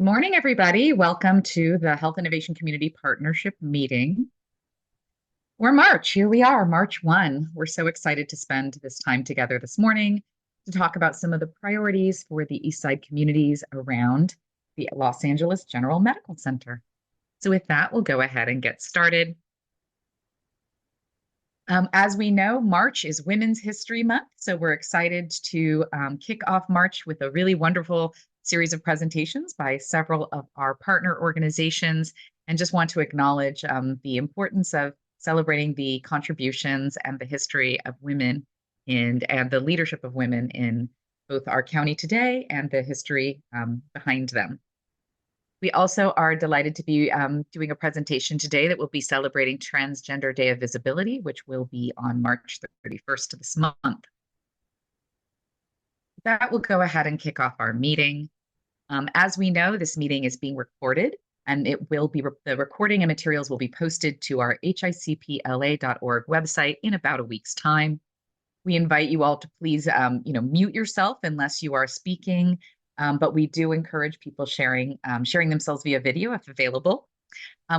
Good morning, everybody. Welcome to the Health Innovation Community Partnership meeting. We're March. Here we are, March 1. We're so excited to spend this time together this morning to talk about some of the priorities for the East Side communities around the Los Angeles General Medical Center. So with that, we'll go ahead and get started. As we know, March is Women's History Month, so we're excited to kick off March with a really wonderful series of presentations by several of our partner organizations, and just want to acknowledge the importance of celebrating the contributions and the history of women and the leadership of women in both our county today and the history behind them. We also are delighted to be doing a presentation today that will be celebrating Transgender Day of Visibility, which will be on March 31st of this month. That will go ahead and kick off our meeting. As we know, this meeting is being recorded, and the recording and materials will be posted to our HICPLA.org website in about a week's time. We invite you all to please, mute yourself unless you are speaking. But we do encourage people sharing themselves via video if available.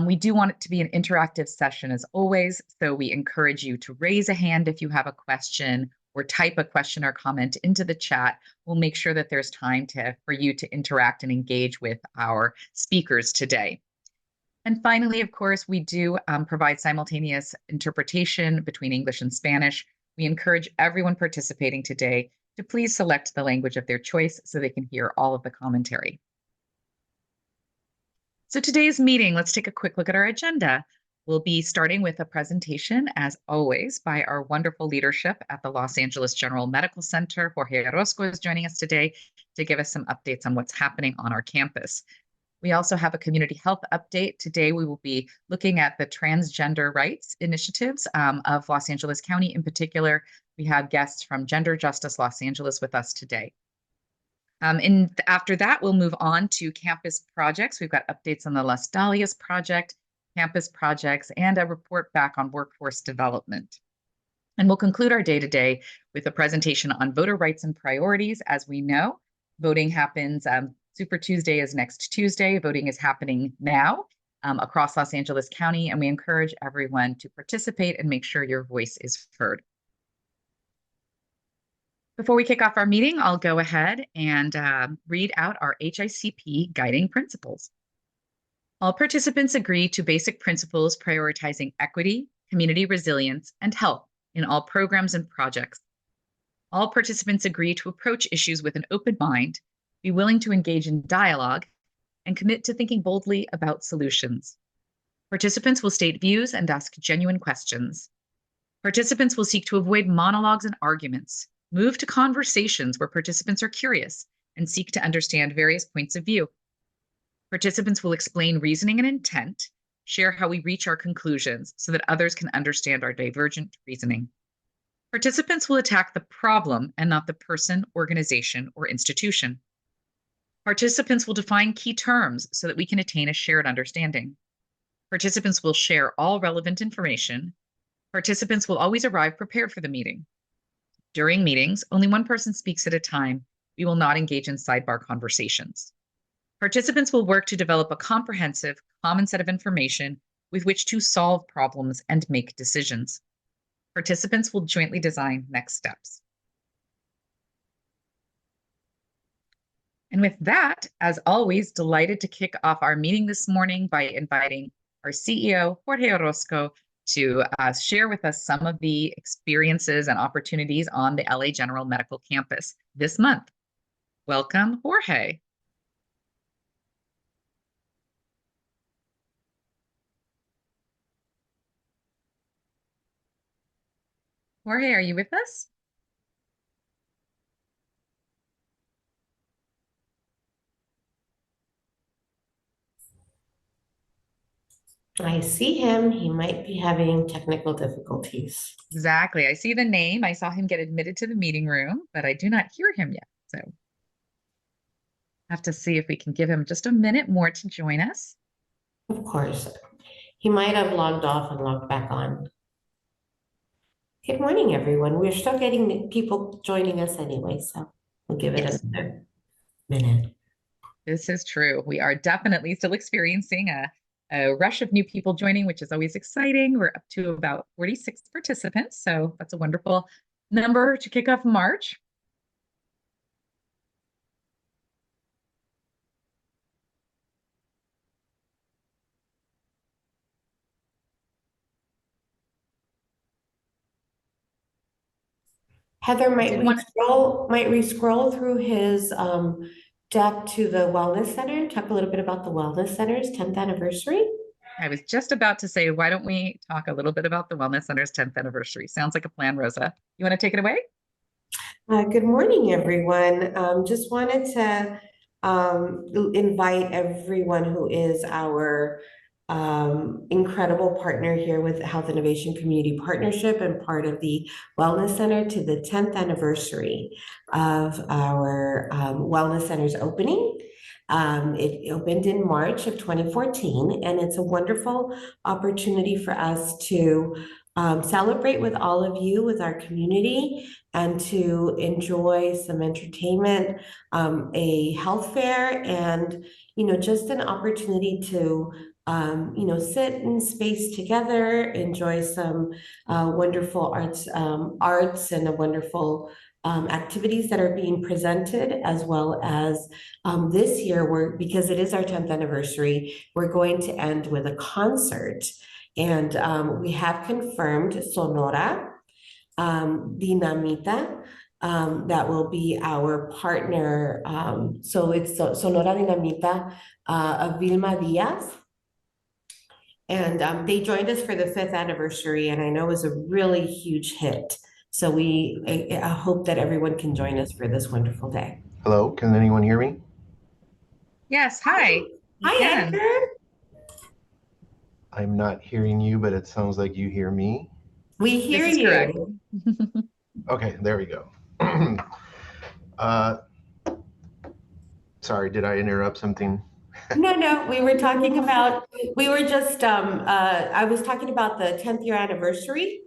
We do want it to be an interactive session as always, so we encourage you to raise a hand if you have a question or type a question or comment into the chat. We'll make sure that there's time for you to interact and engage with our speakers today. And finally, of course, we do provide simultaneous interpretation between English and Spanish. We encourage everyone participating today to please select the language of their choice so they can hear all of the commentary. So today's meeting, let's take a quick look at our agenda. We'll be starting with a presentation, as always, by our wonderful leadership at the Los Angeles General Medical Center. Jorge Orozco is joining us today to give us some updates on what's happening on our campus. We also have a community health update. Today, we will be looking at the transgender rights initiatives of Los Angeles County. In particular, we have guests from Gender Justice Los Angeles with us today. After that, we'll move on to campus projects. We've got updates on the Las Dahlias project, campus projects, and a report back on workforce development. And we'll conclude our day today with a presentation on voter rights and priorities. As we know, voting happens Super Tuesday is next Tuesday. Voting is happening now across Los Angeles County, and we encourage everyone to participate and make sure your voice is heard. Before we kick off our meeting, I'll go ahead and read out our HICP guiding principles. All participants agree to basic principles prioritizing equity, community resilience, and health in all programs and projects. All participants agree to approach issues with an open mind, be willing to engage in dialogue, and commit to thinking boldly about solutions. Participants will state views and ask genuine questions. Participants will seek to avoid monologues and arguments, move to conversations where participants are curious, and seek to understand various points of view. Participants will explain reasoning and intent, share how we reach our conclusions so that others can understand our divergent reasoning. Participants will attack the problem and not the person, organization, or institution. Participants will define key terms so that we can attain a shared understanding. Participants will share all relevant information. Participants will always arrive prepared for the meeting. During meetings, only one person speaks at a time. We will not engage in sidebar conversations. Participants will work to develop a comprehensive, common set of information with which to solve problems and make decisions. Participants will jointly design next steps. And with that, as always, delighted to kick off our meeting this morning by inviting our CEO, Jorge Orozco, to share with us some of the experiences and opportunities on the LA General Medical Campus this month. Welcome, Jorge. Jorge, are you with us? I see him. He might be having technical difficulties. Exactly. I see the name. I saw him get admitted to the meeting room, but I do not hear him yet. So I have to see if we can give him just a minute more to join us. Of course. He might have logged off and logged back on. Good morning, everyone. We're still getting people joining us anyway, so we'll give it a minute. This is true. We are definitely still experiencing a rush of new people joining, which is always exciting. We're up to about 46 participants, so that's a wonderful number to kick off March. Heather, I did want to, might we scroll through his deck to the Wellness Center, talk a little bit about the Wellness Center's 10th anniversary? I was just about to say, why don't we talk a little bit about the Wellness Center's 10th anniversary? Sounds like a plan, Rosa. You want to take it away? Good morning, everyone. Just wanted to invite everyone who is our incredible partner here with Health Innovation Community Partnership and part of the Wellness Center to the 10th anniversary of our Wellness Center's opening. It opened in March of 2014, and it's a wonderful opportunity for us to celebrate with all of you, with our community, and to enjoy some entertainment, a health fair, and just an opportunity to sit in space together, enjoy some wonderful arts and a wonderful activities that are being presented, as well as this year, because it is our 10th anniversary, we're going to end with a concert. And we have confirmed Sonora Dinamita, that will be our partner. So it's Sonora Dinamita of Vilma Diaz. And they joined us for the 5th anniversary, and I know it was a really huge hit. So I hope that everyone can join us for this wonderful day. Hello, can anyone hear me? Yes. Hi. We Hi, can. Edgar. I'm not hearing you, but it sounds like you hear me. We This hear is correct. you. Okay, there we go. uh, Sorry, did I interrupt something? No, we were just, I was talking about the 10th year anniversary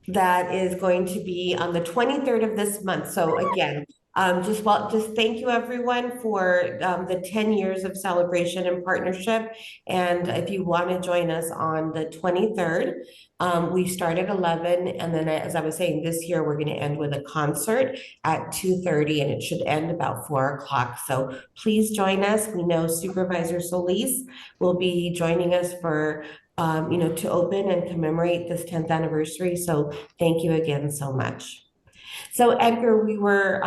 that is going to be on the 23rd of this month. So again, just thank you everyone for the 10 years of celebration and partnership. And if you want to join us on the 23rd, we start at 11, and then as I was saying, this year we're going to end with a concert at 2:30, and it should end about 4 o'clock. So please join us. We know Supervisor Solis will be joining us for to open and commemorate this 10th anniversary. So thank you again so much. So Edgar, we were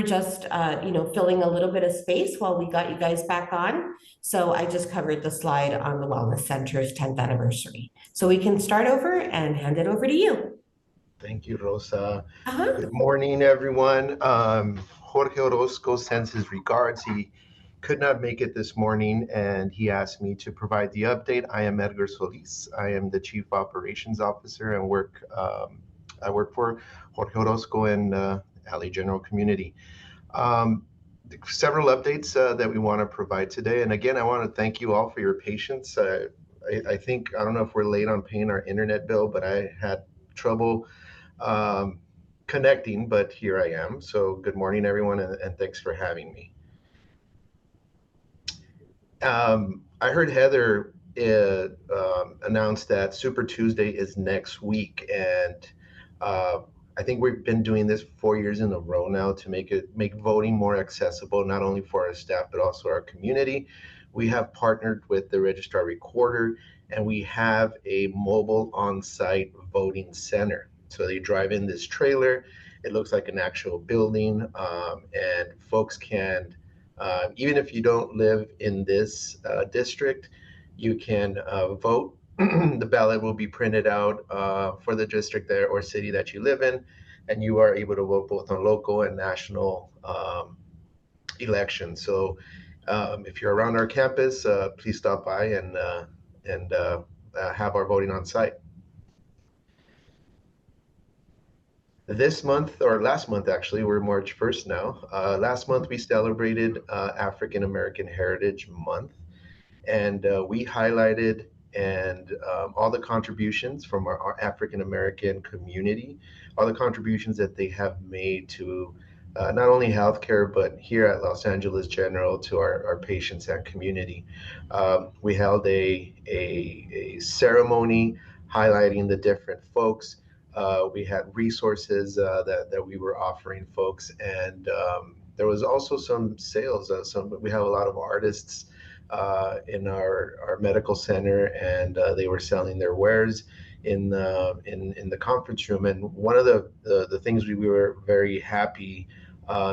just filling a little bit of space while we got you guys back on. So I just covered the slide on the Wellness Center's 10th anniversary. So we can start over and hand it over to you. Thank you, Rosa. Uh-huh. Good morning, everyone. Jorge Orozco sends his regards. He could not make it this morning, and he asked me to provide the update. I am Edgar Solis. I am the Chief Operations Officer and I work for Jorge Orozco and LA General Community. Several updates that we want to provide today. And again, I want to thank you all for your patience. I think, I don't know if we're late on paying our internet bill, but I had trouble connecting, but here I am. So good morning, everyone, and thanks for having me. I heard Heather announce that Super Tuesday is next week, and I think we've been doing this 4 years in a row now to make voting more accessible, not only for our staff but also our community. We have partnered with the Registrar Recorder, and we have a mobile on-site voting center. So they drive in this trailer. It looks like an actual building, and folks can. Even if you don't live in this district, you can vote. The ballot will be printed out for the district there or city that you live in, and you are able to vote both on local and national elections. So if you're around our campus, please stop by and have our voting on site. This month, or last month actually, we're March 1st now. Last month we celebrated African American Heritage Month, and we highlighted all the contributions from our African American community, all the contributions that they have made to not only healthcare, but here at Los Angeles General to our patients and community. We held a ceremony highlighting the different folks. We had resources that we were offering folks, and there was also some sales. We have a lot of artists in our medical center, and they were selling their wares in the conference room. And one of the things we were very happy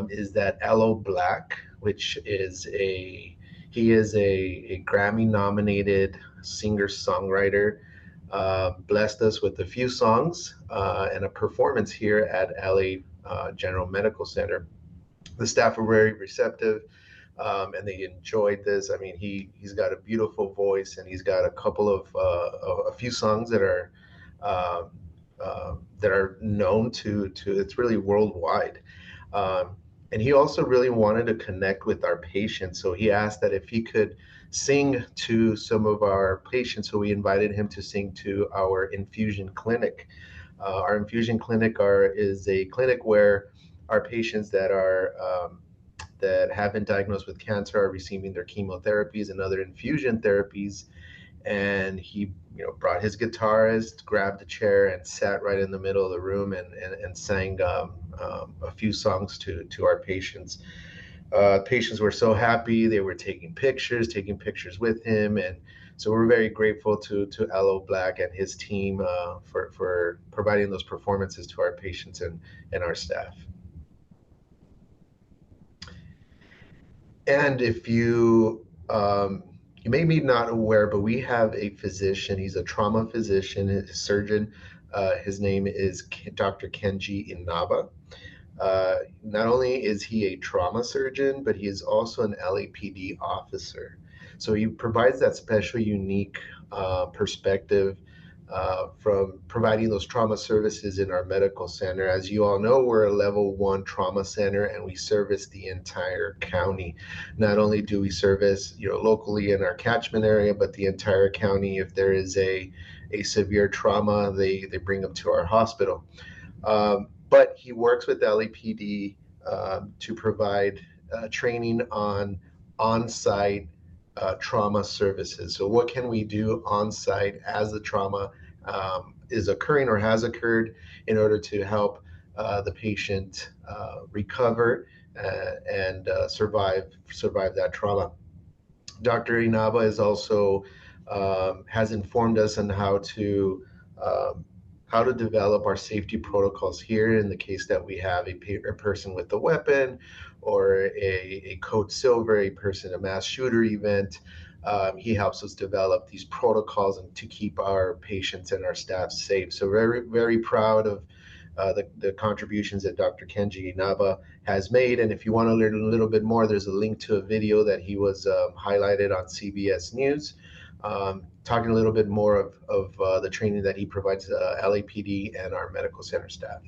is that Aloe Black, which is he is a Grammy nominated singer songwriter, blessed us with a few songs and a performance here at LA General Medical Center. The staff were very receptive, and they enjoyed this. I mean, he's got a beautiful voice, and he's got a couple of a few songs uh, that are known to it's really worldwide. Um, and he also really wanted to connect with our patients, so he asked that if he could sing to some of our patients. So we invited him to sing to our infusion clinic. Our infusion clinic is a clinic where our patients that have been diagnosed with cancer are receiving their chemotherapies and other infusion therapies. And he, brought his guitarist, grabbed a chair, and sat right in the middle of the room and sang a few songs to our patients. Patients were so happy; they were taking pictures with him, and so we're very grateful to Aloe Black and his team for providing those performances to our patients and our staff. And if you may be not aware, but we have a physician. He's a trauma physician, a surgeon. His name is Dr. Kenji Inaba. Not only is he a trauma surgeon, but he is also an LAPD officer. So he provides that special, unique perspective from providing those trauma services in our medical center. As you all know, we're a level 1 trauma center, and we service the entire county. Not only do we service, locally in our catchment area, but the entire county. If there is a severe trauma, they bring them to our hospital. But he works with LAPD to provide training on-site trauma services. So what can we do on-site as the trauma is occurring or has occurred in order to help the patient recover and survive that trauma. Dr. Inaba is also has informed us on how to develop our safety protocols here in the case that we have a person with a weapon or a code silver, a mass shooter event. He helps us develop these protocols and to keep our patients and our staff safe. So very, very proud of the contributions that Dr. Kenji Inaba has made. And if you want to learn a little bit more, there's a link to a video that he was highlighted on CBS News, talking a little bit more of the training that he provides LAPD and our medical center staff.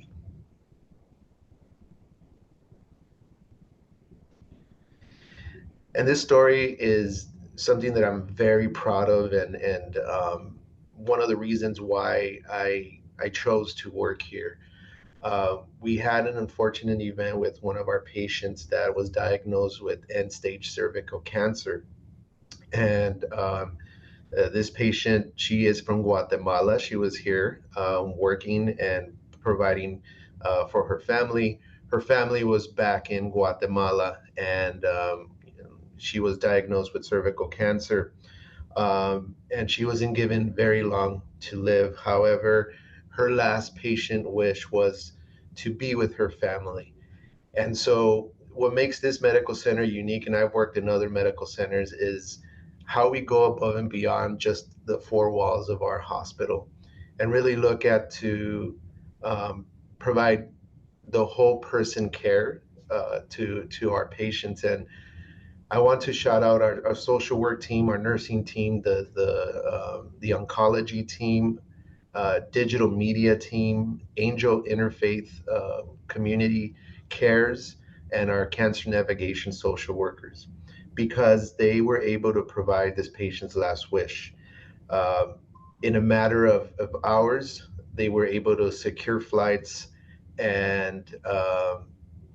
And this story is something that I'm very proud of, and one of the reasons why I chose to work here. We had an unfortunate event with one of our patients that was diagnosed with end-stage cervical cancer. And this patient, she is from Guatemala. She was here working and providing for her family. Her family was back in Guatemala, and she was diagnosed with cervical cancer. And she wasn't given very long to live. However, her last patient wish was to be with her family. And so what makes this medical center unique, and I've worked in other medical centers, is how we go above and beyond just the four walls of our hospital and really look at to provide the whole person care to our patients. And I want to shout out our social work team, our nursing team, the oncology team, digital media team, Angel Interfaith Community Cares, and our cancer navigation social workers, because they were able to provide this patient's last wish. In a matter of hours, they were able to secure flights and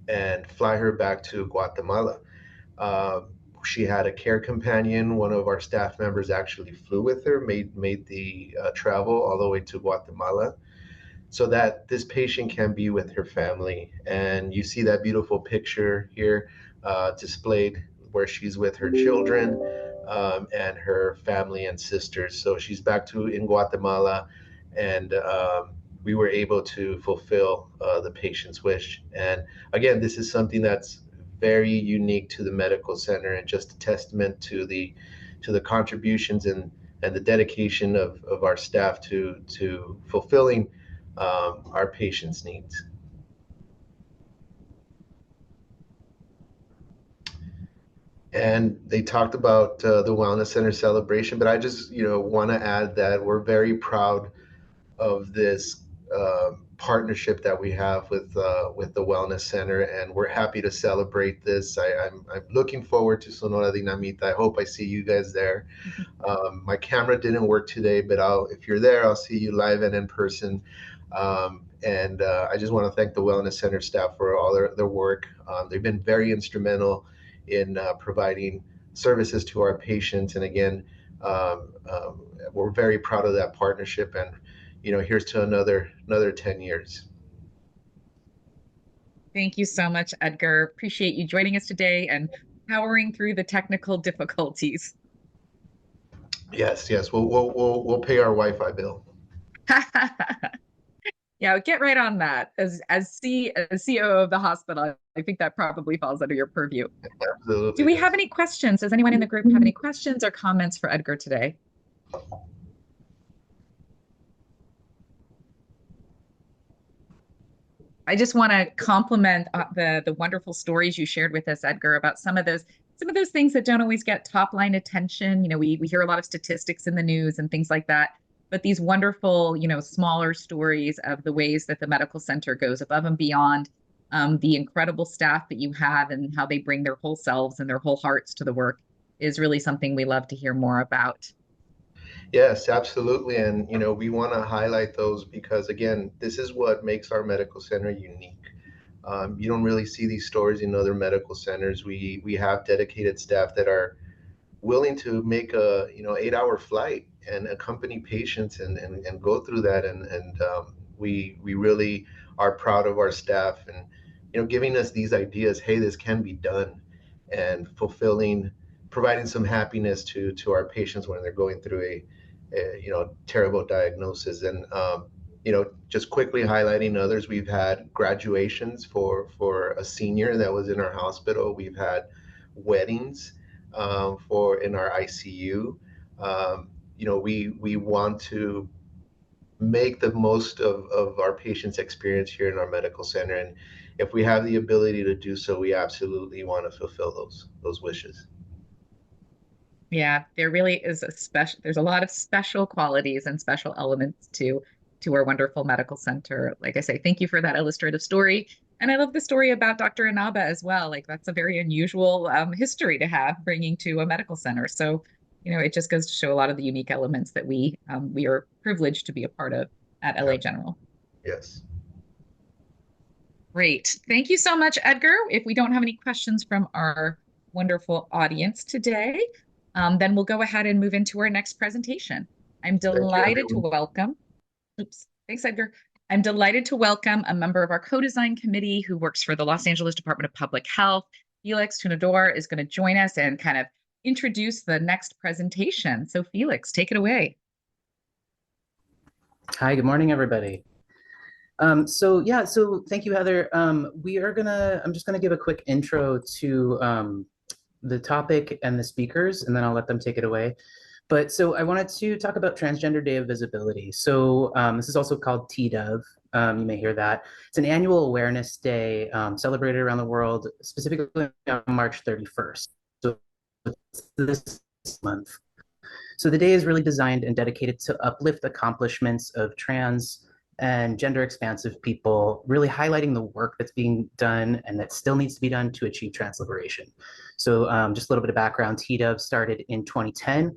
and fly her back to Guatemala. She had a care companion. One of our staff members actually flew with her, made the travel all the way to Guatemala, so that this patient can be with her family. And you see that beautiful picture here displayed where she's with her children and her family and sisters. So she's back to in Guatemala, and we were able to fulfill the patient's wish. And again, this is something that's very unique to the medical center and just a testament to the contributions and the dedication of our staff to fulfilling our patients' needs. And they talked about the Wellness Center celebration, but I just want to add that we're very proud of this partnership that we have with the Wellness Center, and we're happy to celebrate this. I'm looking forward to Sonora Dinamita. I hope I see you guys there. My camera didn't work today, but if you're there, I'll see you live and in person. And I just want to thank the Wellness Center staff for all their work. They've been very instrumental in providing services to our patients. And again, we're very proud of that partnership. And here's to another 10 years. Thank you so much, Edgar. Appreciate you joining us today and powering through the technical difficulties. Yes, we'll pay our Wi-Fi bill. Yeah, get right on that. As COO of the hospital, I think that probably falls under your purview. Absolutely. Do we have any questions? Does anyone in the group have any questions or comments for Edgar today? I just want to compliment the wonderful stories you shared with us, Edgar, about some of those things that don't always get top line attention. We hear a lot of statistics in the news and things like that, but these wonderful, smaller stories of the ways that the medical center goes above and beyond, the incredible staff that you have and how they bring their whole selves and their whole hearts to the work is really something we love to hear more about. Yes, absolutely. And, we want to highlight those because, again, this is what makes our medical center unique. You don't really see these stories in other medical centers. We have dedicated staff that are willing to make a 8-hour flight and accompany patients and go through that. And we really are proud of our staff and, giving us these ideas, hey, this can be done, and providing some happiness to our patients when they're going through a terrible diagnosis. And just quickly highlighting others, we've had graduations for a senior that was in our hospital. We've had weddings in our ICU. We want to make the most of our patients' experience here in our medical center, and if we have the ability to do so, we absolutely want to fulfill those wishes. Yeah, there really is there's a lot of special qualities and special elements to our wonderful medical center. Like I say, thank you for that illustrative story. And I love the story about Dr. Inaba as well. Like that's a very unusual history to have bringing to a medical center. So, it just goes to show a lot of the unique elements that we are privileged to be a part of at LA General. Yes. Great. Thank you so much, Edgar. If we don't have any questions from our wonderful audience today, then we'll go ahead and move into our next presentation. I'm delighted to welcome, thanks, Edgar. I'm delighted to welcome a member of our co-design committee who works for the Los Angeles Department of Public Health. Felix Tunador is going to join us and kind of introduce the next presentation. So Felix, take it away. Hi, good morning, everybody. So thank you, Heather. I'm just gonna give a quick intro to the topic and the speakers, and then I'll let them take it away. But so I wanted to talk about Transgender Day of Visibility. So this is also called TDOV. You may hear that. It's an annual awareness day celebrated around the world, specifically on March 31st. So this month. So the day is really designed and dedicated to uplift accomplishments of trans and gender expansive people, really highlighting the work that's being done and that still needs to be done to achieve trans liberation. So just a little bit of background, TDOV started in 2010.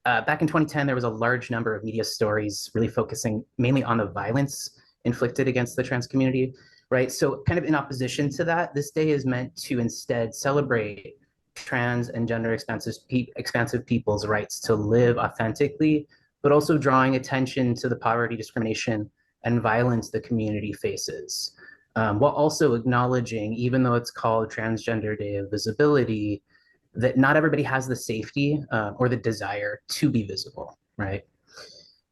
Back in 2010, there was a large number of media stories really focusing mainly on the violence inflicted against the trans community. right? So kind of in opposition to that, this day is meant to instead celebrate trans and gender expansive people's rights to live authentically, but also drawing attention to the poverty, discrimination, and violence the community faces, while also acknowledging, even though it's called Transgender Day of Visibility, that not everybody has the safety or the desire to be visible, right?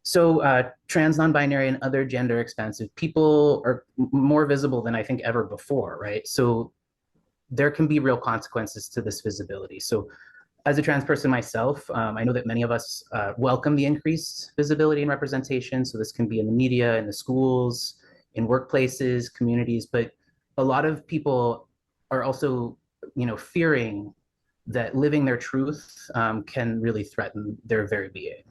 So trans, non-binary, and other gender expansive people are more visible than I think ever before, right? So there can be real consequences to this visibility. So as a trans person myself, I know that many of us welcome the increased visibility and representation. So this can be in the media, in the schools, in workplaces, communities, but a lot of people are also, fearing that living their truth can really threaten their very being.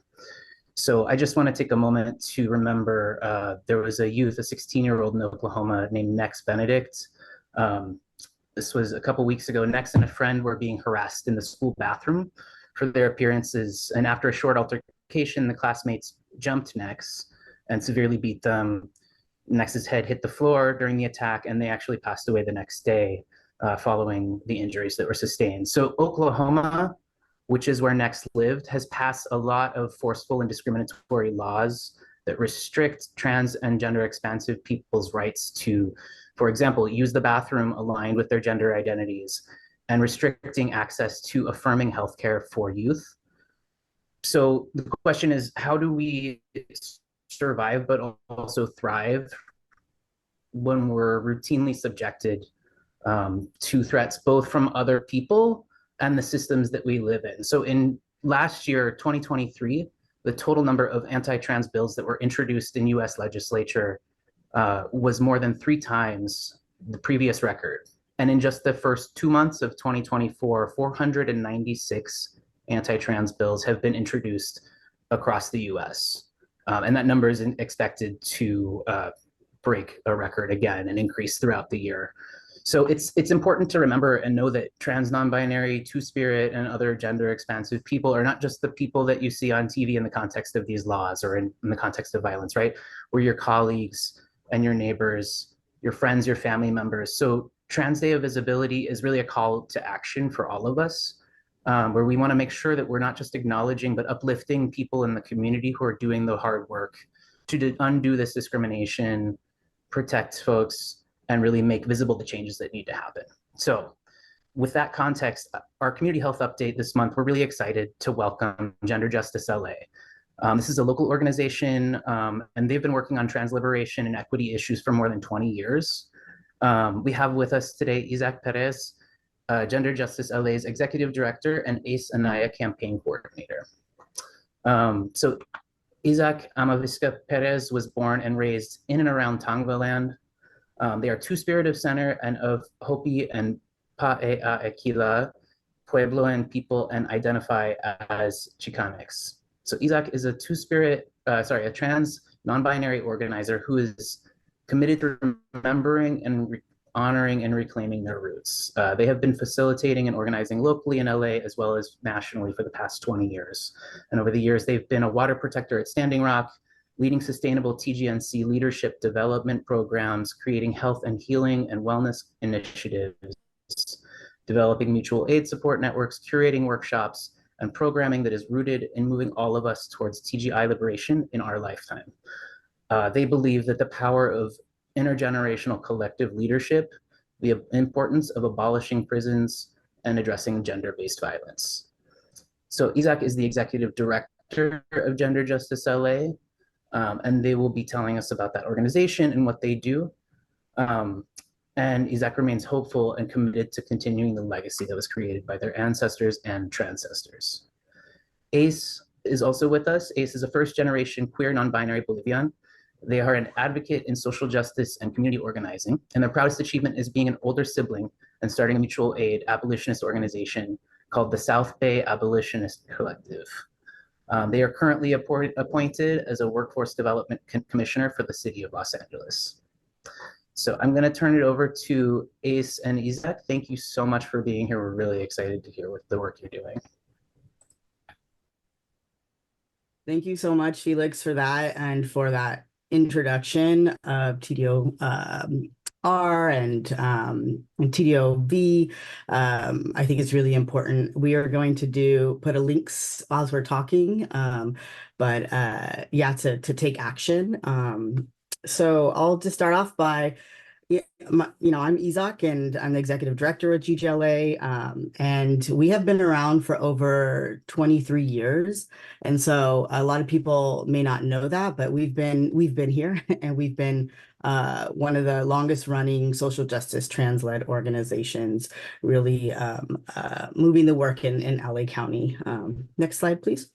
So I just want to take a moment to remember there was a youth, a 16-year-old in Oklahoma named Nex Benedict. This was a couple weeks ago. Nex and a friend were being harassed in the school bathroom for their appearances. And after a short altercation, the classmates jumped Nex and severely beat them. Nex's head hit the floor during the attack, and they actually passed away the next day following the injuries that were sustained. So Oklahoma, which is where Nex lived, has passed a lot of forceful and discriminatory laws that restrict trans and gender expansive people's rights to, for example, use the bathroom aligned with their gender identities, and restricting access to affirming healthcare for youth. So the question is, how do we survive but also thrive when we're routinely subjected to threats both from other people and the systems that we live in? So in last year, 2023, the total number of anti-trans bills that were introduced in US legislature was more than 3 times the previous record. And in just the first 2 months of 2024, 496 anti-trans bills have been introduced across the US. And that number is expected to break a record again and increase throughout the year. So it's important to remember and know that trans, non-binary, two-spirit, and other gender expansive people are not just the people that you see on TV in the context of these laws or in the context of violence, right? We're your colleagues and your neighbors, your friends, your family members. So Trans Day of Visibility is really a call to action for all of us, where we want to make sure that we're not just acknowledging, but uplifting people in the community who are doing the hard work to undo this discrimination, protect folks, and really make visible the changes that need to happen. So with that context, our community health update this month, we're really excited to welcome Gender Justice LA. This is a local organization, and they've been working on trans liberation and equity issues for more than 20 years. We have with us today Isaac Perez, Gender Justice LA's Executive Director and ACE Anaya Campaign Coordinator. So Isaac Amavisca Perez was born and raised in and around Tangvaland. They are Two-Spirit of Center and of Hopi and Pa'e'aekila Pueblo and people, and identify as Chicanx. So Isaac is a a trans non-binary organizer who is committed to remembering and honoring and reclaiming their roots. They have been facilitating and organizing locally in LA as well as nationally for the past 20 years. And over the years, they've been a water protector at Standing Rock, leading sustainable TGNC leadership development programs, creating health and healing and wellness initiatives, developing mutual aid support networks, curating workshops, and programming that is rooted in moving all of us towards TGI liberation in our lifetime. They believe that the power of intergenerational collective leadership, the importance of abolishing prisons, and addressing gender-based violence. So Isaac is the executive director of Gender Justice LA, and they will be telling us about that organization and what they do. And Isaac remains hopeful and committed to continuing the legacy that was created by their ancestors and transcestors. ACE is also with us. ACE is a first-generation queer non-binary Bolivian. They are an advocate in social justice and community organizing, and their proudest achievement is being an older sibling and starting a mutual aid abolitionist organization called the South Bay Abolitionist Collective. They are currently appointed as a workforce development commissioner for the city of Los Angeles. So I'm going to turn it over to Ace and Isaac. Thank you so much for being here. We're really excited to hear what the work you're doing. Thank you so much, Felix, for that and for that introduction of TDO and TDOV. I think it's really important. We are going to put a links as we're talking, but yeah, to take action. So I'll just start off by, yeah, I'm Isaac, and I'm the executive director at GGLA, and we have been around for over 23 years. And so a lot of people may not know that, but we've been here, and we've been one of the longest running social justice trans-led organizations, really moving the work in LA County. Next slide, please.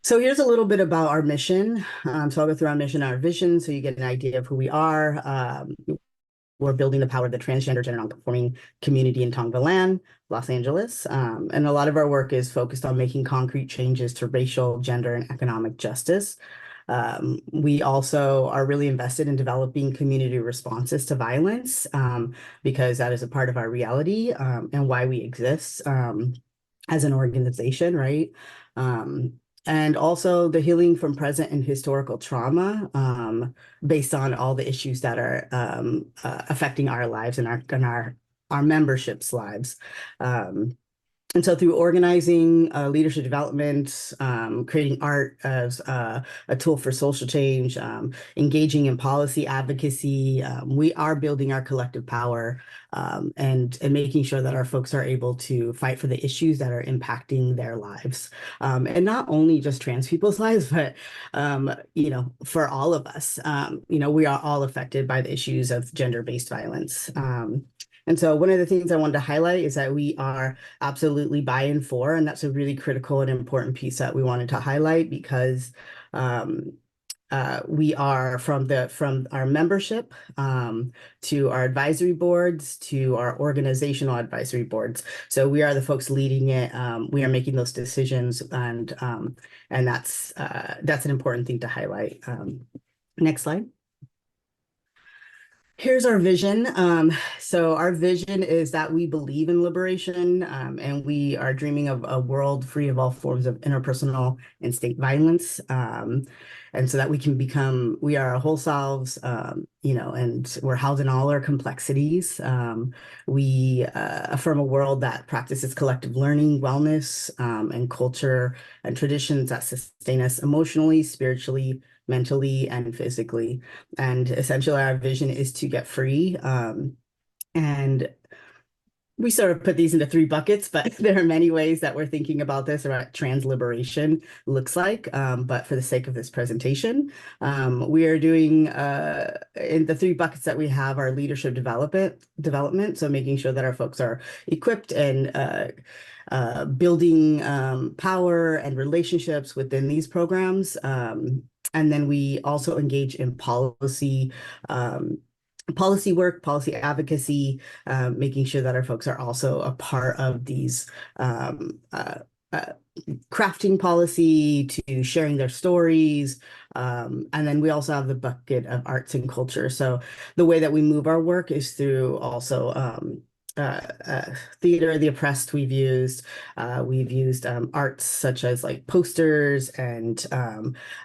So here's a little bit about our mission. So I'll go through our mission, our vision, so you get an idea of who we are. We're building the power of the transgender, gender nonconforming community in Tongvalan, Los Angeles. And a lot of our work is focused on making concrete changes to racial, gender, and economic justice. We also are really invested in developing community responses to violence, because that is a part of our reality, and why we exist as an organization, right? And also the healing from present and historical trauma, based on all the issues that are affecting our lives and our membership's lives. And so through organizing, leadership development, creating art as a tool for social change, engaging in policy advocacy, we are building our collective power, and making sure that our folks are able to fight for the issues that are impacting their lives. And not only just trans people's lives, but, for all of us. We are all affected by the issues of gender-based violence. And so one of the things I wanted to highlight is that we are absolutely buy-in for, and that's a really critical and important piece that we wanted to highlight, because we are from our membership, to our advisory boards, to our organizational advisory boards. So we are the folks leading it. We are making those decisions, and that's an important thing to highlight. Next slide. Here's our vision. So our vision is that we believe in liberation, and we are dreaming of a world free of all forms of interpersonal and state violence. And so that we are our whole selves, and we're housed in all our complexities. We affirm a world that practices collective learning, wellness, and culture and traditions that sustain us emotionally, spiritually, mentally, and physically. And essentially our vision is to get free. And we sort of put these into 3 buckets, but there are many ways that we're thinking about this, or what trans liberation looks like. But for the sake of this presentation, we are doing, in the 3 buckets that we have, our leadership development. So making sure that our folks are equipped and building power and relationships within these programs. And then we also engage in policy work, policy advocacy, making sure that our folks are also a part of these crafting policy, to sharing their stories. And then we also have the bucket of arts and culture. So the way that we move our work is through also theater of the oppressed. We've used arts such as like posters and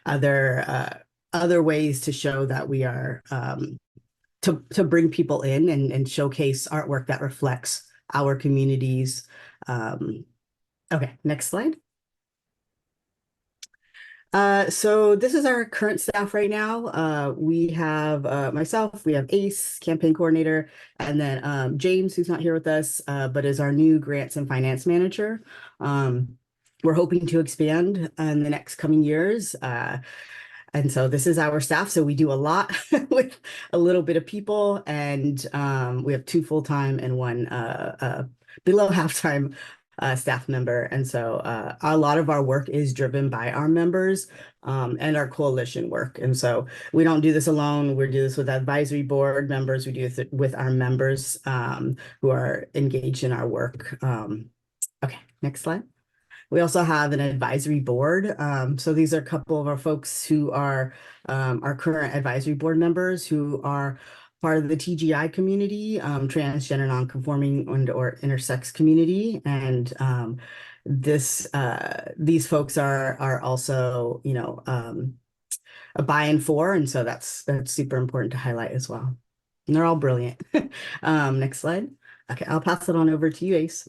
other ways to show that we are to bring people in and showcase artwork that reflects our communities. Okay, next slide. So this is our current staff right now. We have myself, we have Ace, campaign coordinator, and then James, who's not here with us, but is our new grants and finance manager. We're hoping to expand in the next coming years. And so this is our staff. So we do a lot with a little bit of people, and we have 2 full-time and 1 below half-time staff member. And so a lot of our work is driven by our members and our coalition work. And so we don't do this alone. We do this with advisory board members. We do this with our members who are engaged in our work. Okay, next slide. We also have an advisory board. So these are a couple of our folks who are our current advisory board members, who are part of the TGI community, transgender nonconforming or intersex community. And these folks are also, a buy-in for, and so that's super important to highlight as well. And they're all brilliant. Next slide. Okay, I'll pass it on over to you, Ace.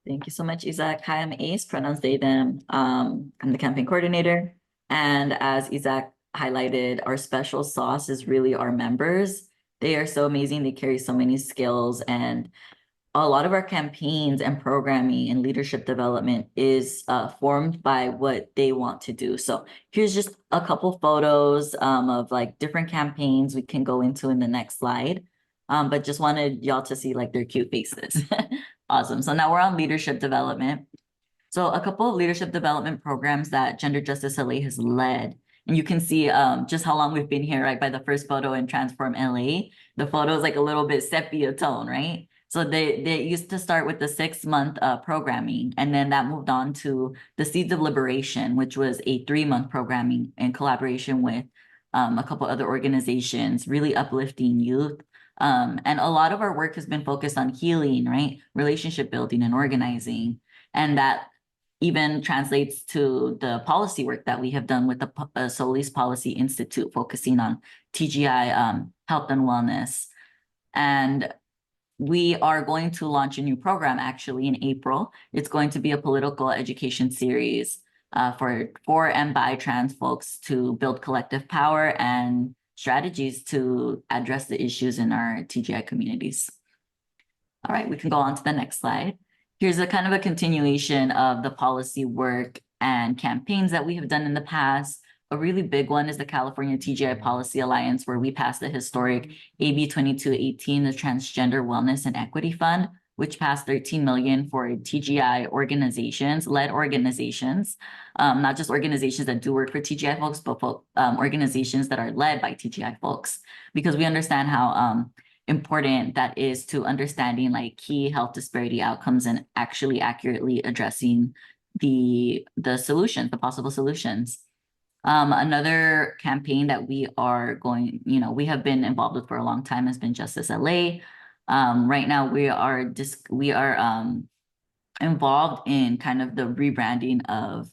Thank you so much, Isaac. Hi, I'm Ace, pronouns they, them. I'm the campaign coordinator. And as Isaac highlighted, our special sauce is really our members. They are so amazing. They carry so many skills, and a lot of our campaigns and programming and leadership development is formed by what they want to do. So here's just a couple photos of like different campaigns we can go into in the next slide. But just wanted y'all to see like their cute faces. Awesome. So now we're on leadership development. So a couple of leadership development programs that Gender Justice LA has led. And you can see just how long we've been here, right? By the first photo in Transform LA, the photo is like a little bit sepia tone, right? So they used to start with the 6-month programming, and then that moved on to the Seeds of Liberation, which was a 3-month programming in collaboration with a couple other organizations, really uplifting youth. And a lot of our work has been focused on healing, right? Relationship building and organizing. And that even translates to the policy work that we have done with the Solis Policy Institute, focusing on TGI health and wellness. And we are going to launch a new program actually in April. It's going to be a political education series for and by trans folks to build collective power and strategies to address the issues in our TGI communities. All right, we can go on to the next slide. Here's a kind of a continuation of the policy work and campaigns that we have done in the past. A really big one is the California TGI Policy Alliance, where we passed the historic AB 2218, the Transgender Wellness and Equity Fund, which passed $13 million for TGI organizations, led organizations, not just organizations that do work for TGI folks, but organizations that are led by TGI folks, because we understand how important that is to understanding like key health disparity outcomes and actually accurately addressing the solutions, the possible solutions. Another campaign that we are going, we have been involved with for a long time has been Justice LA. Right now we are involved in kind of the rebranding of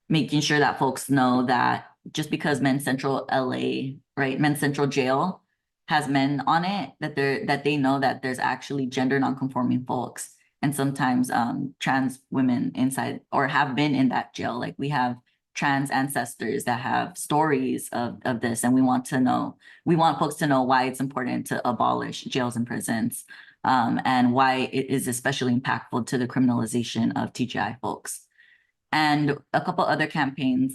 making sure that folks know that just because Men's Central LA, right, Men's Central Jail has men on it, that they know that there's actually gender nonconforming folks, and sometimes trans women inside or have been in that jail. Like we have trans ancestors that have stories of this, and we want folks to know why it's important to abolish jails and prisons, and why it is especially impactful to the criminalization of TGI folks. And a couple other campaigns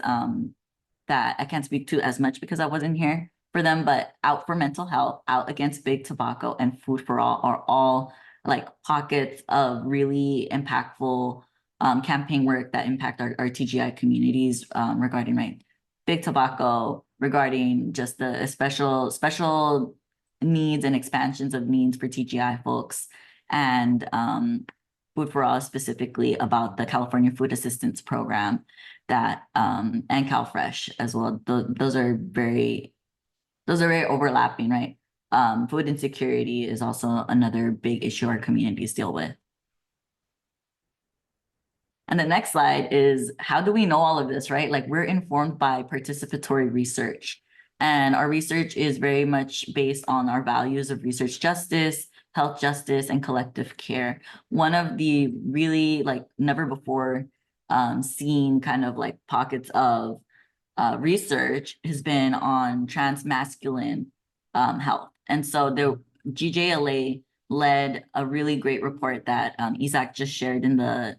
that I can't speak to as much because I wasn't here for them, but Out for Mental Health, Out Against Big Tobacco, and Food for All are all like pockets of really impactful campaign work that impact our TGI communities regarding right big tobacco, regarding just the special needs and expansions of needs for TGI folks, and Food for All specifically about the California Food Assistance Program that and CalFresh as well. Those are very overlapping, right? Food insecurity is also another big issue our communities deal with. And the next slide is, how do we know all of this, right? Like we're informed by participatory research, and our research is very much based on our values of research justice, health justice, and collective care. One of the really like never before seen kind of like pockets of research has been on transmasculine health. And so the GJLA led a really great report that Isaac just shared in the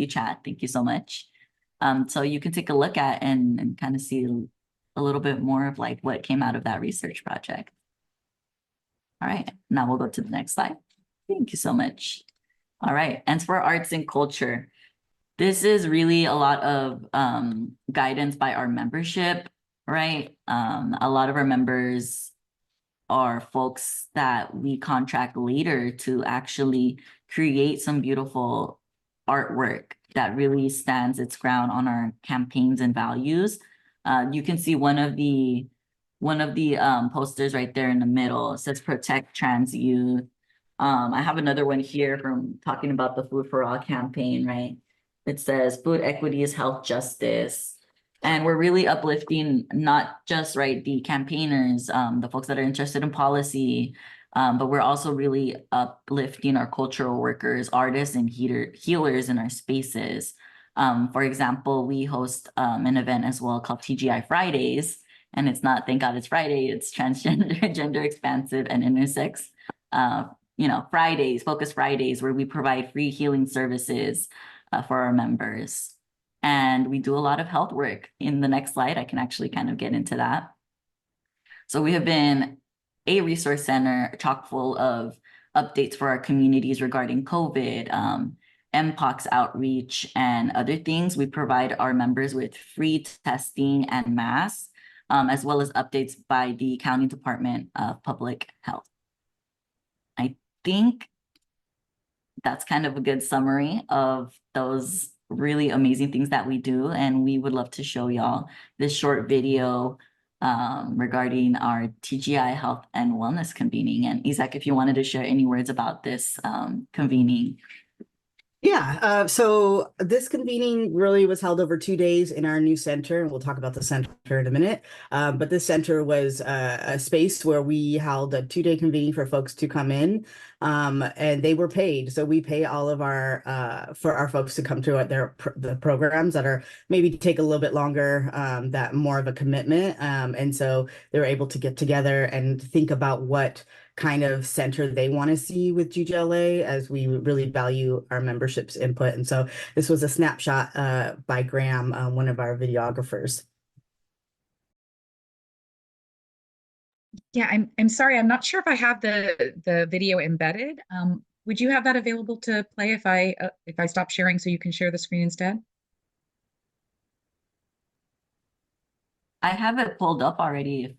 chat. Thank you so much. So you can take a look at and kind of see a little bit more of like what came out of that research project. All right, now we'll go to the next slide. Thank you so much. All right, and for arts and culture, this is really a lot of guidance by our membership, right? A lot of our members are folks that we contract later to actually create some beautiful artwork that really stands its ground on our campaigns and values. You can see one of the posters right there in the middle. It says protect trans youth. I have another one here from talking about the Food for All campaign, right? It says food equity is health justice. And we're really uplifting not just, right, the campaigners, the folks that are interested in policy, but we're also really uplifting our cultural workers, artists, and healers in our spaces. For example, we host an event as well called TGI Fridays, and it's not Thank God It's Friday, it's transgender, gender expansive, and intersex. Fridays, Focus Fridays, where we provide free healing services for our members. And we do a lot of health work. In the next slide, I can actually kind of get into that. So we have been a resource center chock full of updates for our communities regarding COVID, MPOX outreach, and other things. We provide our members with free testing and masks, as well as updates by the County Department of Public Health. I think that's kind of a good summary of those really amazing things that we do. And we would love to show y'all this short video regarding our TGI Health and Wellness convening. And Isaac, if you wanted to share any words about this convening. Yeah, so this convening really was held over 2 days in our new center, and we'll talk about the center in a minute. But this center was a space where we held a 2-day convening for folks to come in, and they were paid. So we pay all of our for our folks to come to the programs that are maybe take a little bit longer, that more of a commitment, and so they're able to get together and think about what kind of center they want to see with GGLA, as we really value our membership's input. And so this was a snapshot by Graham, one of our videographers. Yeah, I'm sorry, I'm not sure if I have the video embedded. Would you have that available to play if I stop sharing so you can share the screen instead? I have it pulled up already.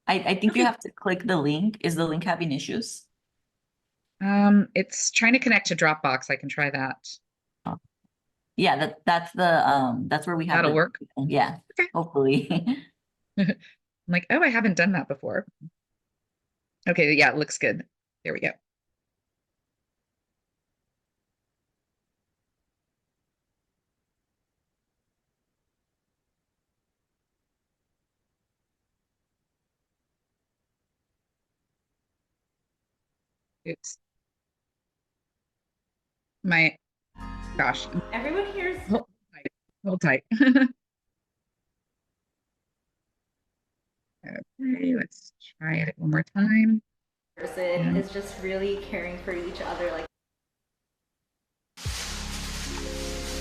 If I think Okay. you have to click the link. Is the link having issues? It's trying to connect to Dropbox. I can try that. Yeah, that's where we have That'll work. Yeah, Okay. hopefully. I'm like, oh, I haven't done that before. Okay, yeah, it looks good. There we go. Oops. My gosh. Everyone here's Hold tight. Okay, let's try it one more time. person is just really caring for each other. Like,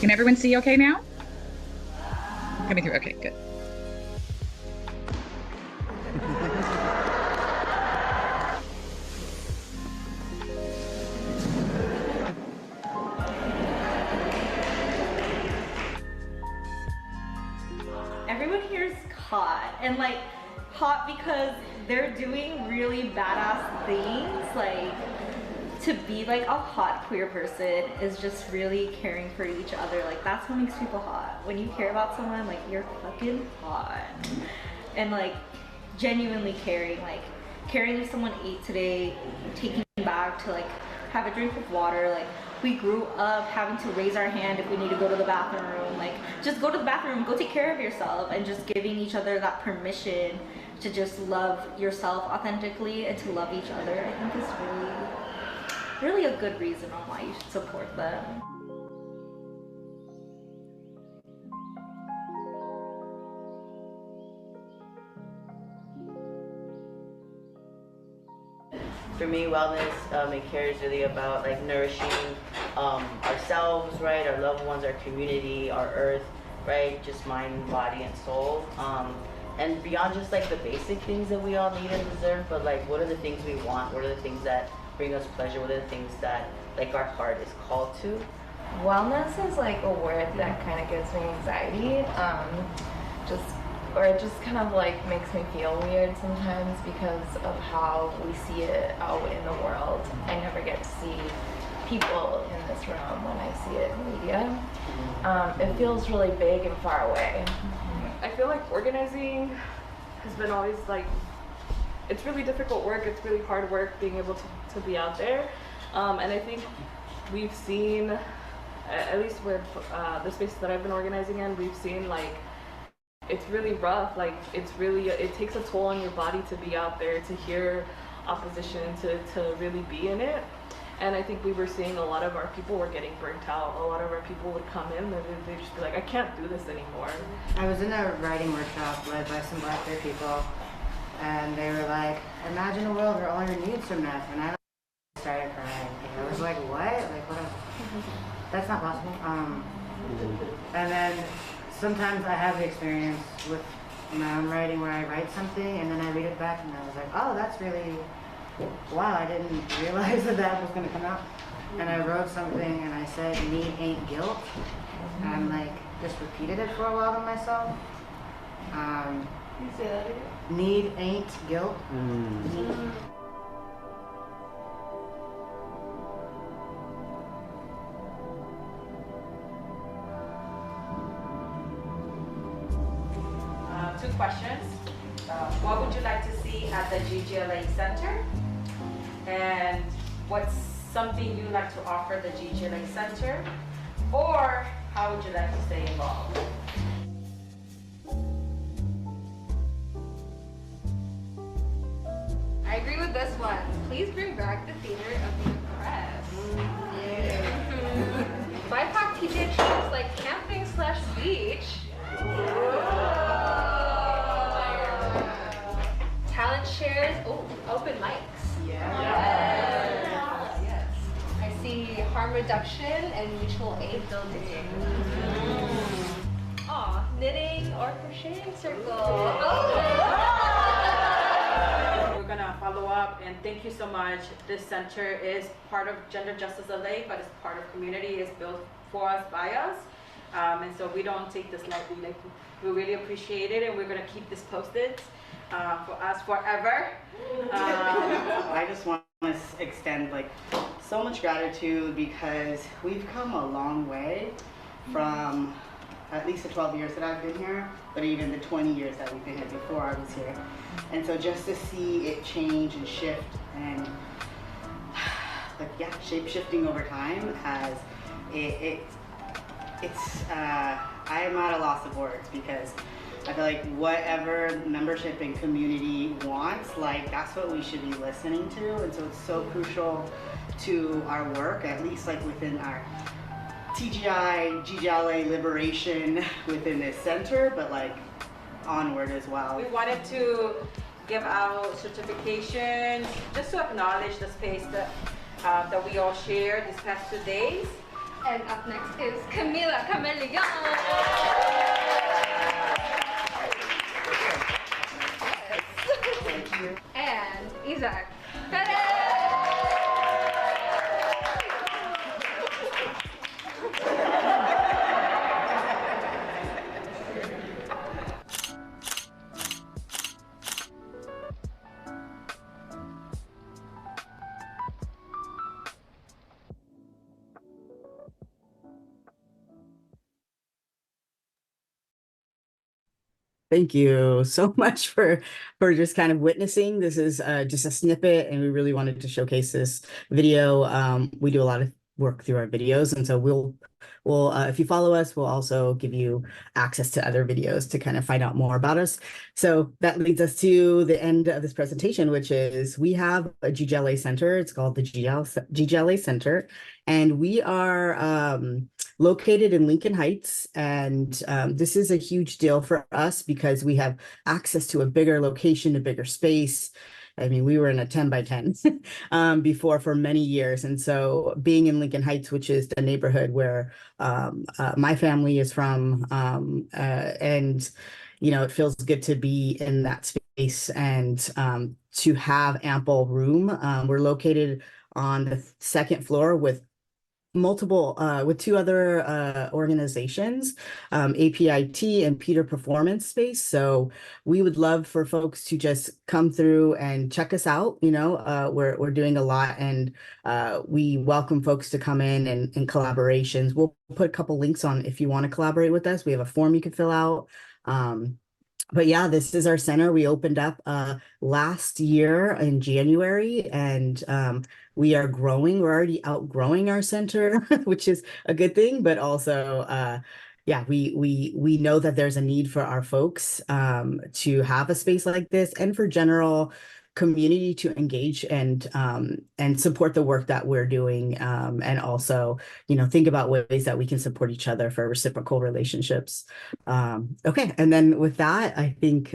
Can everyone see okay now? Coming through. Okay, good. everyone here's hot, and like hot because they're doing really badass things. Like, to be like a hot queer person is just really caring for each other. Like, that's what makes people hot. When you care about someone, like, you're fucking hot. And like genuinely caring, like caring if someone ate today, taking back to like have a drink of water. Like, we grew up having to raise our hand if we need to go to the bathroom. Like, just go to the bathroom, go take care of yourself, and just giving each other that permission to just love yourself authentically and to love each other, I think is really a good reason on why you should support them. For me, wellness and care is really about like nourishing ourselves, right? Our loved ones, our community, our earth, right? Just mind, body, and soul. And beyond just like the basic things that we all need and deserve, but like what are the things we want? What are the things that bring us pleasure? What are the things that like our heart is called to? Wellness is like a word that kind of gives me anxiety. It just kind of like makes me feel weird sometimes because of how we see it out in the world. I never get to see people in this room when I see it in media. It feels really big and far away. I feel like organizing has been always like, it's really difficult work, it's really hard work being able to be out there. And I think we've seen, at least with the spaces that I've been organizing in, we've seen like it's really rough. Like it takes a toll on your body to be out there, to hear opposition, to really be in it. And I think we were seeing a lot of our people were getting burnt out. A lot of our people would come in and they'd just be like, I can't do this anymore. I was in a writing workshop led by some Black queer people, and they were like, imagine a world where all your needs are met. And I started crying. I was like, what? Like, what? That's not possible. And then sometimes I have the experience with my own writing where I write something and then I read it back and I was like, oh, that's really, wow, I didn't realize that was going to come out. And I wrote something and I said, need ain't guilt. And like, just repeated it for a while to myself. Can you say that again? Need ain't guilt. Two questions. What would you like to see at the GGLA Center? And what's something you'd like to offer the GGLA Center? Or how would you like to stay involved? I agree with this one. Please bring back the theater of the oppressed. BIPOC TJ trips like camping/beach. Talent shares. Oh, open mics. Yes. I see harm reduction and mutual aid building. Aw, knitting or crocheting circle. We're gonna follow up, and thank you so much. This center is part of Gender Justice LA, but it's part of community. It's built for us, by us. And so we don't take this lightly. Like, we really appreciate it, and we're gonna keep this posted for us forever. I just want to extend like so much gratitude because we've come a long way from at least the 12 years that I've been here, but even the 20 years that we've been here before I was here. And so just to see it change and shift and like, yeah, shape shifting over time has I am at a loss of words because I feel like whatever membership and community wants, like that's what we should be listening to. And so it's so crucial to our work, at least like within our TGI, GGLA liberation within this center, but like onward as well. We wanted to give out certifications just to acknowledge the space that we all shared these past 2 days. And up next is Camila Camelion. Thank you. And Isaac. Thank you so much for just kind of witnessing. This is just a snippet, and we really wanted to showcase this video. We do a lot of work through our videos, and so we'll if you follow us, we'll also give you access to other videos to kind of find out more about us. So that leads us to the end of this presentation, which is we have a GGLA Center. It's called the GGLA Center, and we are located in Lincoln Heights. And this is a huge deal for us because we have access to a bigger location, a bigger space. I mean, we were in a 10 by 10 before for many years. And so being in Lincoln Heights, which is the neighborhood where my family is from, and, you know, it feels good to be in that space and to have ample room. We're located on the second floor with multiple with two other organizations, APIT and Peter Performance Space. So we would love for folks to just come through and check us out. You know, we're doing a lot, and we welcome folks to come in and collaborations. We'll put a couple links on if you want to collaborate with us. We have a form you can fill out. But yeah, this is our center. We opened up last year in January, and we are growing. We're already outgrowing our center, which is a good thing, but also yeah, we know that there's a need for our folks to have a space like this, and for general community to engage and support the work that we're doing, and also, you know, think about ways that we can support each other for reciprocal relationships. Okay, and then with that, I think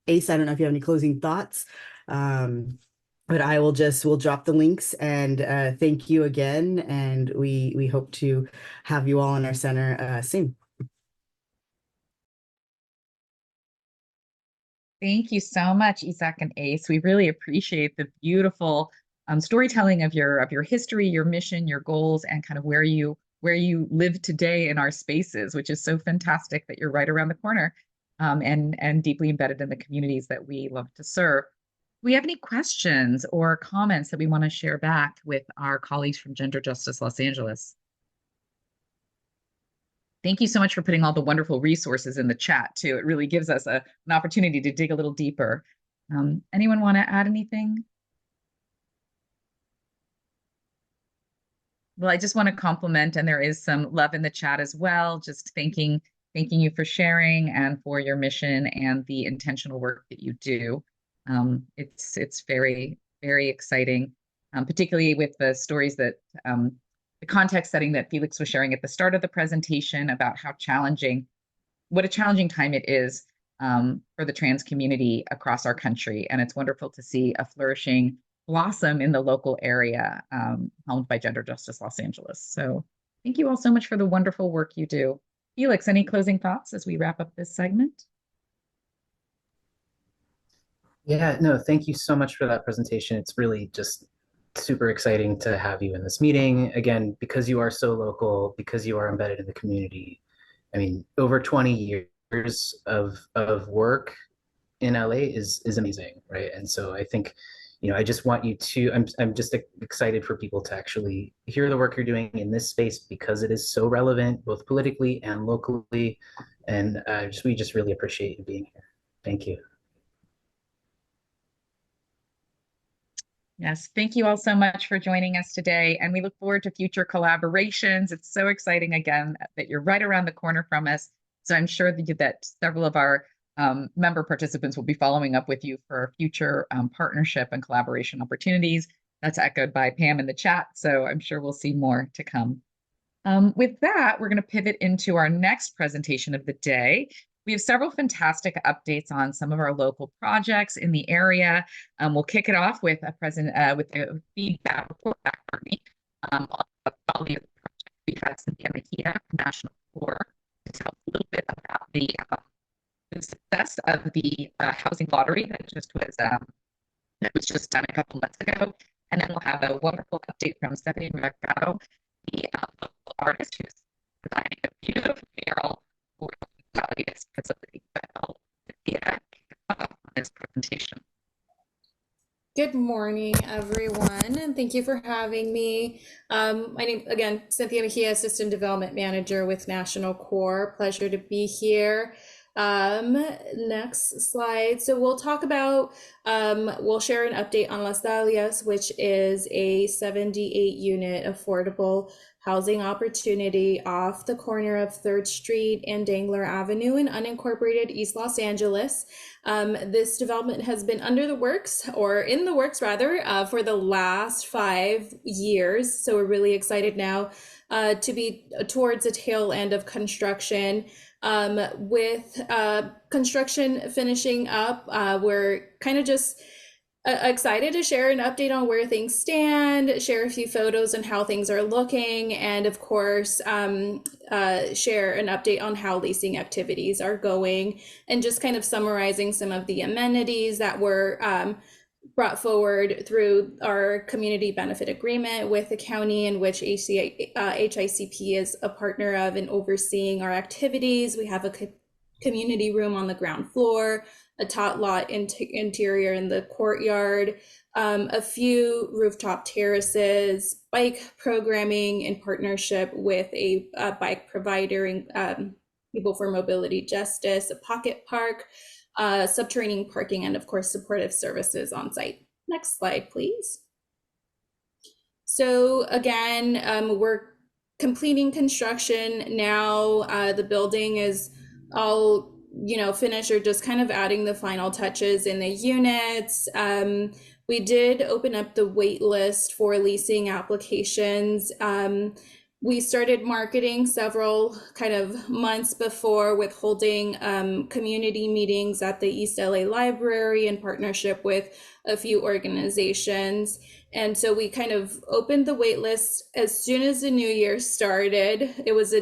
Ace, I don't know if you have any closing thoughts. But we'll drop the links, and thank you again. And we hope to have you all in our center soon. Thank you so much, Isaac and Ace. We really appreciate the beautiful storytelling of your history, your mission, your goals, and kind of where you live today in our spaces, which is so fantastic that you're right around the corner, and deeply embedded in the communities that we love to serve. Do we have any questions or comments that we want to share back with our colleagues from Gender Justice Los Angeles? Thank you so much for putting all the wonderful resources in the chat too. It really gives us an opportunity to dig a little deeper. Anyone want to add anything? Well, I just want to compliment, and there is some love in the chat as well, just thanking you for sharing and for your mission and the intentional work that you do. It's very, very exciting, particularly with the stories that the context setting that Felix was sharing at the start of the presentation about what a challenging time it is for the trans community across our country. And it's wonderful to see a flourishing blossom in the local area helmed by Gender Justice Los Angeles. So thank you all so much for the wonderful work you do. Felix, any closing thoughts as we wrap up this segment? Yeah, no, thank you so much for that presentation. It's really just super exciting to have you in this meeting. Again, because you are so local, because you are embedded in the community. I mean, over 20 years of work in LA is amazing, right? And so I think, you know, I just want you to, I'm just excited for people to actually hear the work you're doing in this space, because it is so relevant, both politically and locally. And we just really appreciate you being here. Thank you. Yes, thank you all so much for joining us today, and we look forward to future collaborations. It's so exciting, again, that you're right around the corner from us. So I'm sure that several of our member participants will be following up with you for future partnership and collaboration opportunities. That's echoed by Pam in the chat, so I'm sure we'll see more to come. With that, we're going to pivot into our next presentation of the day. We have several fantastic updates on some of our local projects in the area. We'll kick it off with a feedback report back from me on the quality of the project. We had Cynthia Mejia from National Core to tell us a little bit about the success of the housing lottery that was just done a couple months ago. And then we'll have a wonderful update from Stephanie Mercado, the local artist who's designing a beautiful mural for Valley's facility. On this presentation. Good morning, everyone, and thank you for having me. My name, again, Cynthia Mejia, Assistant Development Manager with National Core. Pleasure to be here. Next slide. So we'll talk about, we'll share an update on Las Dalias, which is a 78 unit affordable housing opportunity off the corner of 3rd Street and Dangler Avenue in unincorporated East Los Angeles. This development has been in the works rather, for the last 5 years. So we're really excited now to be towards the tail end of construction. With construction finishing up, we're kind of just excited to share an update on where things stand, share a few photos and how things are looking, and of course, share an update on how leasing activities are going, and just kind of summarizing some of the amenities that were brought forward through our community benefit agreement with the county, in which HICP is a partner of and overseeing our activities. We have a community room on the ground floor, a tot lot interior in the courtyard, a few rooftop terraces, bike programming in partnership with a bike provider, and People for Mobility Justice, a pocket park, subterranean parking, and of course, supportive services on site. Next slide, please. So again, we're completing construction now. The building is all, you know, finished, or just kind of adding the final touches in the units. We did open up the wait list for leasing applications. We started marketing several kind of months before with holding community meetings at the East LA Library in partnership with a few organizations. And so we kind of opened the wait list as soon as the new year started. It was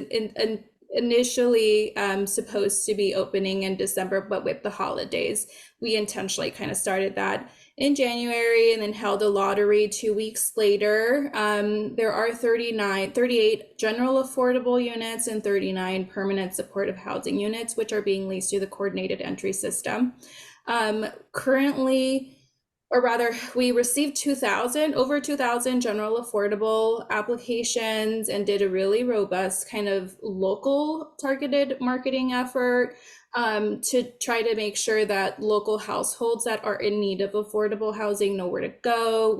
initially supposed to be opening in December, but with the holidays, we intentionally kind of started that in January and then held a lottery 2 weeks later. There are 38 general affordable units and 39 permanent supportive housing units, which are being leased through the coordinated entry system. Currently, or rather, we received over 2,000 general affordable applications and did a really robust kind of local targeted marketing effort to try to make sure that local households that are in need of affordable housing know where to go,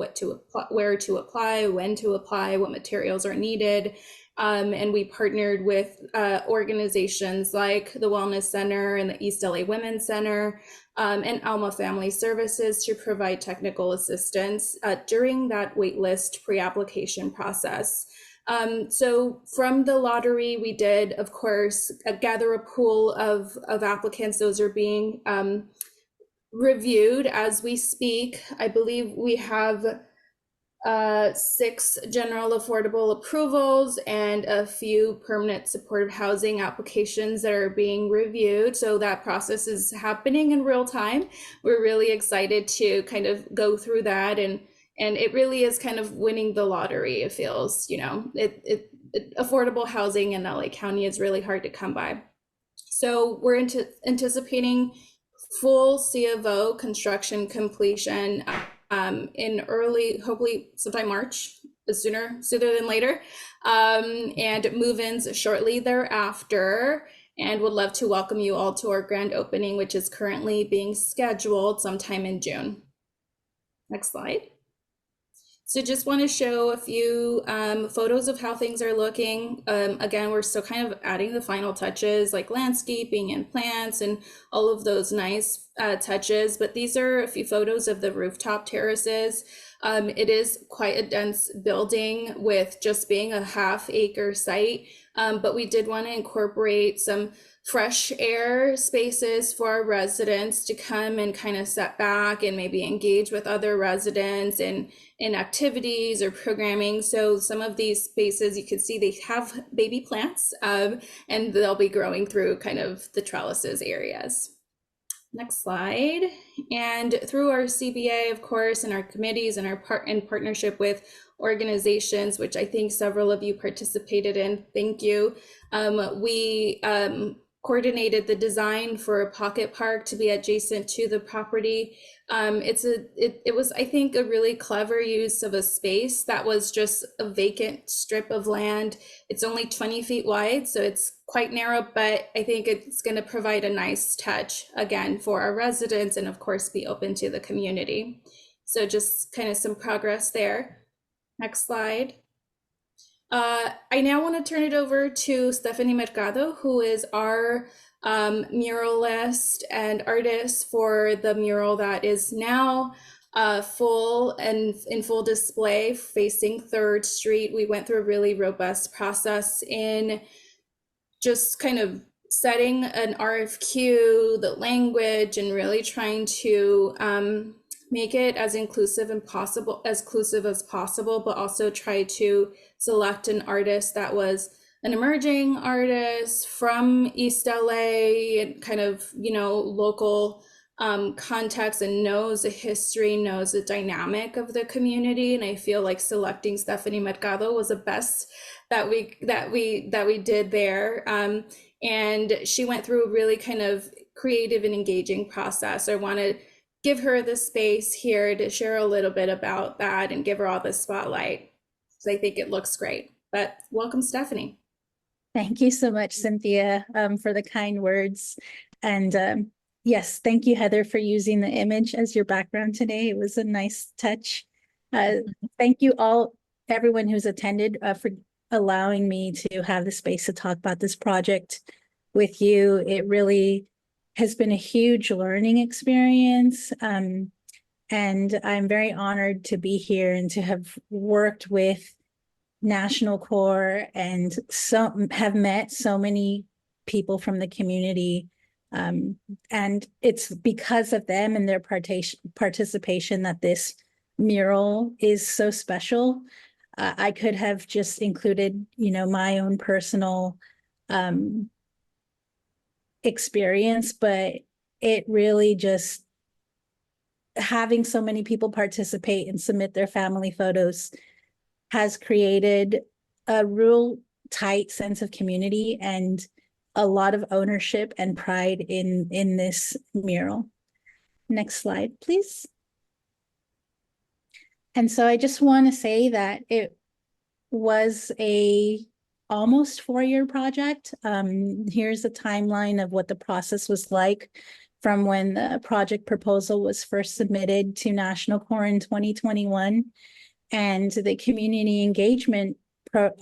where to apply, when to apply, what materials are needed. And we partnered with organizations like the Wellness Center and the East LA Women's Center and Alma Family Services to provide technical assistance during that waitlist pre-application process. So from the lottery, we did, of course, gather a pool of applicants. Those are being reviewed as we speak. I believe we have 6 general affordable approvals and a few permanent supportive housing applications that are being reviewed. So that process is happening in real time. We're really excited to kind of go through that, and it really is kind of winning the lottery. It feels, you know, affordable housing in LA County is really hard to come by. So we're anticipating full C of O construction completion in early, hopefully sometime March, sooner than later, and move-ins shortly thereafter. And would love to welcome you all to our grand opening, which is currently being scheduled sometime in June. Next slide. So just want to show a few photos of how things are looking. Again, we're still kind of adding the final touches like landscaping and plants and all of those nice touches, but these are a few photos of the rooftop terraces. It is quite a dense building with just being a half-acre site, but we did want to incorporate some fresh air spaces for our residents to come and kind of sit back and maybe engage with other residents in activities or programming. So some of these spaces, you can see they have baby plants and they'll be growing through kind of the trellises areas. Next slide. And through our CBA, of course, and our committees and in partnership with organizations, which I think several of you participated in, thank you. We coordinated the design for a pocket park to be adjacent to the property. It was, I think, a really clever use of a space that was just a vacant strip of land. It's only 20 feet wide, so it's quite narrow, but I think it's going to provide a nice touch again for our residents and of course be open to the community. So just kind of some progress there. Next slide. I now want to turn it over to Stephanie Mercado, who is our muralist and artist for the mural that is now full and in full display facing 3rd Street. We went through a really robust process in just kind of setting an RFQ, the language, and really trying to make it as inclusive as possible, but also try to select an artist that was an emerging artist from East LA and kind of, you know, local context and knows the history, knows the dynamic of the community. And I feel like selecting Stephanie Mercado was the best that we did there. And she went through a really kind of creative and engaging process. I want to give her the space here to share a little bit about that and give her all the spotlight. So I think it looks great, but welcome, Stephanie. Thank you so much, Cynthia, for the kind words. And yes, thank you, Heather, for using the image as your background today. It was a nice touch. Thank you all, everyone who's attended for allowing me to have the space to talk about this project with you. It really has been a huge learning experience. And I'm very honored to be here and to have worked with National Corps and have met so many people from the community. And it's because of them and their participation that this mural is so special. I could have just included, my own personal experience, but it really just having so many people participate and submit their family photos has created a real tight sense of community and a lot of ownership and pride in this mural. Next slide, please. And so I just want to say that it was a almost 4-year project. Here's a timeline of what the process was like from when the project proposal was first submitted to National Corps in 2021. And the community engagement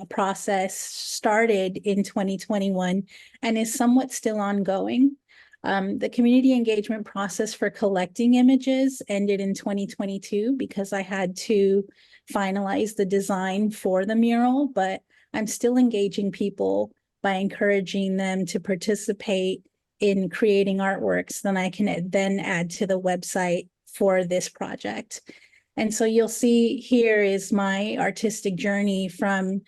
process started in 2021 and is somewhat still ongoing. The community engagement process for collecting images ended in 2022 because I had to finalize the design for the mural, but I'm still engaging people by encouraging them to participate in creating artworks. Then I can then add to the website for this project. And so you'll see here is my artistic journey from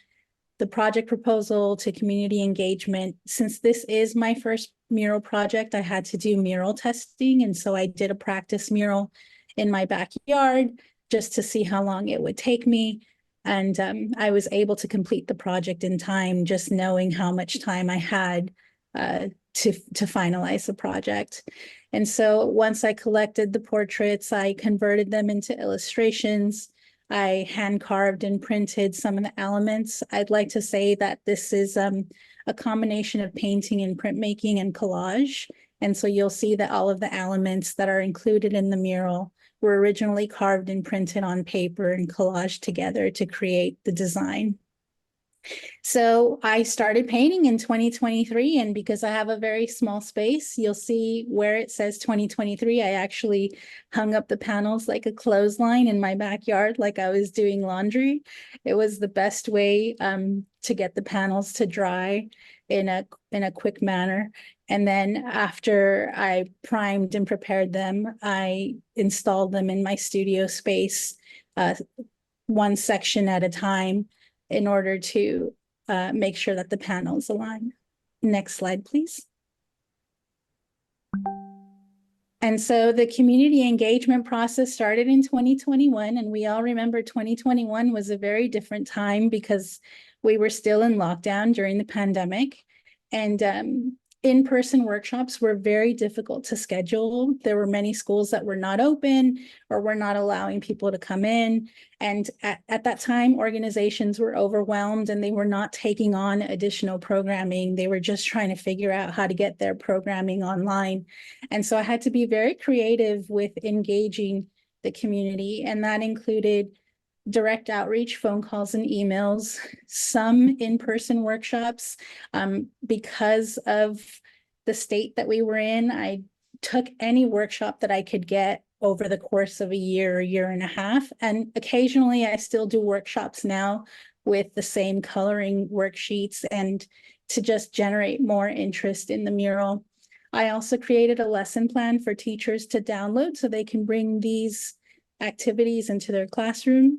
the project proposal to community engagement. Since this is my first mural project, I had to do mural testing. And so I did a practice mural in my backyard just to see how long it would take me. And I was able to complete the project in time, just knowing how much time I had to finalize the project. And so once I collected the portraits, I converted them into illustrations. I hand carved and printed some of the elements. I'd like to say that this is a combination of painting and printmaking and collage. And so you'll see that all of the elements that are included in the mural were originally carved and printed on paper and collaged together to create the design. So I started painting in 2023, and because I have a very small space, you'll see where it says 2023, I actually hung up the panels like a clothesline in my backyard, like I was doing laundry. It was the best way to get the panels to dry in a quick manner. And then after I primed and prepared them, I installed them in my studio space, one section at a time, in order to make sure that the panels align. Next slide, please. And so the community engagement process started in 2021, and we all remember 2021 was a very different time because we were still in lockdown during the pandemic. And in-person workshops were very difficult to schedule. There were many schools that were not open or were not allowing people to come in. And at that time, organizations were overwhelmed and they were not taking on additional programming. They were just trying to figure out how to get their programming online. And so I had to be very creative with engaging the community. And that included direct outreach, phone calls and emails, some in-person workshops. Because of the state that we were in, I took any workshop that I could get over the course of a year and a half. And occasionally I still do workshops now with the same coloring worksheets and to just generate more interest in the mural. I also created a lesson plan for teachers to download so they can bring these activities into their classroom.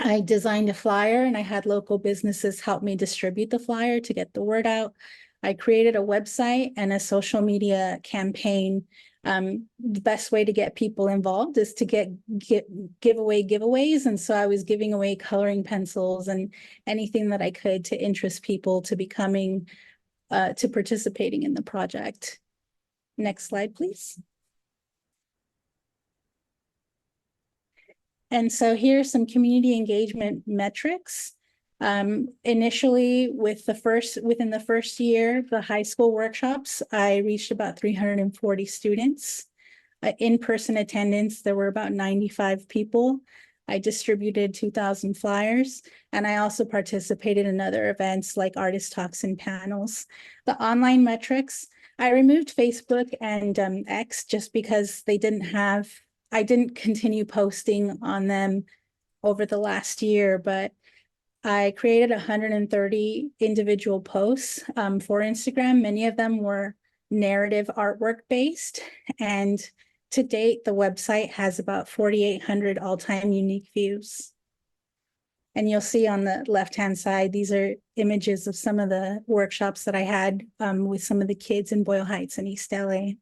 I designed a flyer and I had local businesses help me distribute the flyer to get the word out. I created a website and a social media campaign. The best way to get people involved is to give away giveaways. And so I was giving away coloring pencils and anything that I could to interest people to becoming, to participating in the project. Next slide, please. And so here's some community engagement metrics. Initially, within the first year, the high school workshops, I reached about 340 students. In-person attendance, there were about 95 people. I distributed 2,000 flyers, and I also participated in other events like artist talks and panels. The online metrics, I removed Facebook and X just because I didn't continue posting on them over the last year, but I created 130 individual posts for Instagram. Many of them were narrative artwork based, and to date, the website has about 4,800 all-time unique views. And you'll see on the left-hand side, these are images of some of the workshops that I had with some of the kids in Boyle Heights and East LA.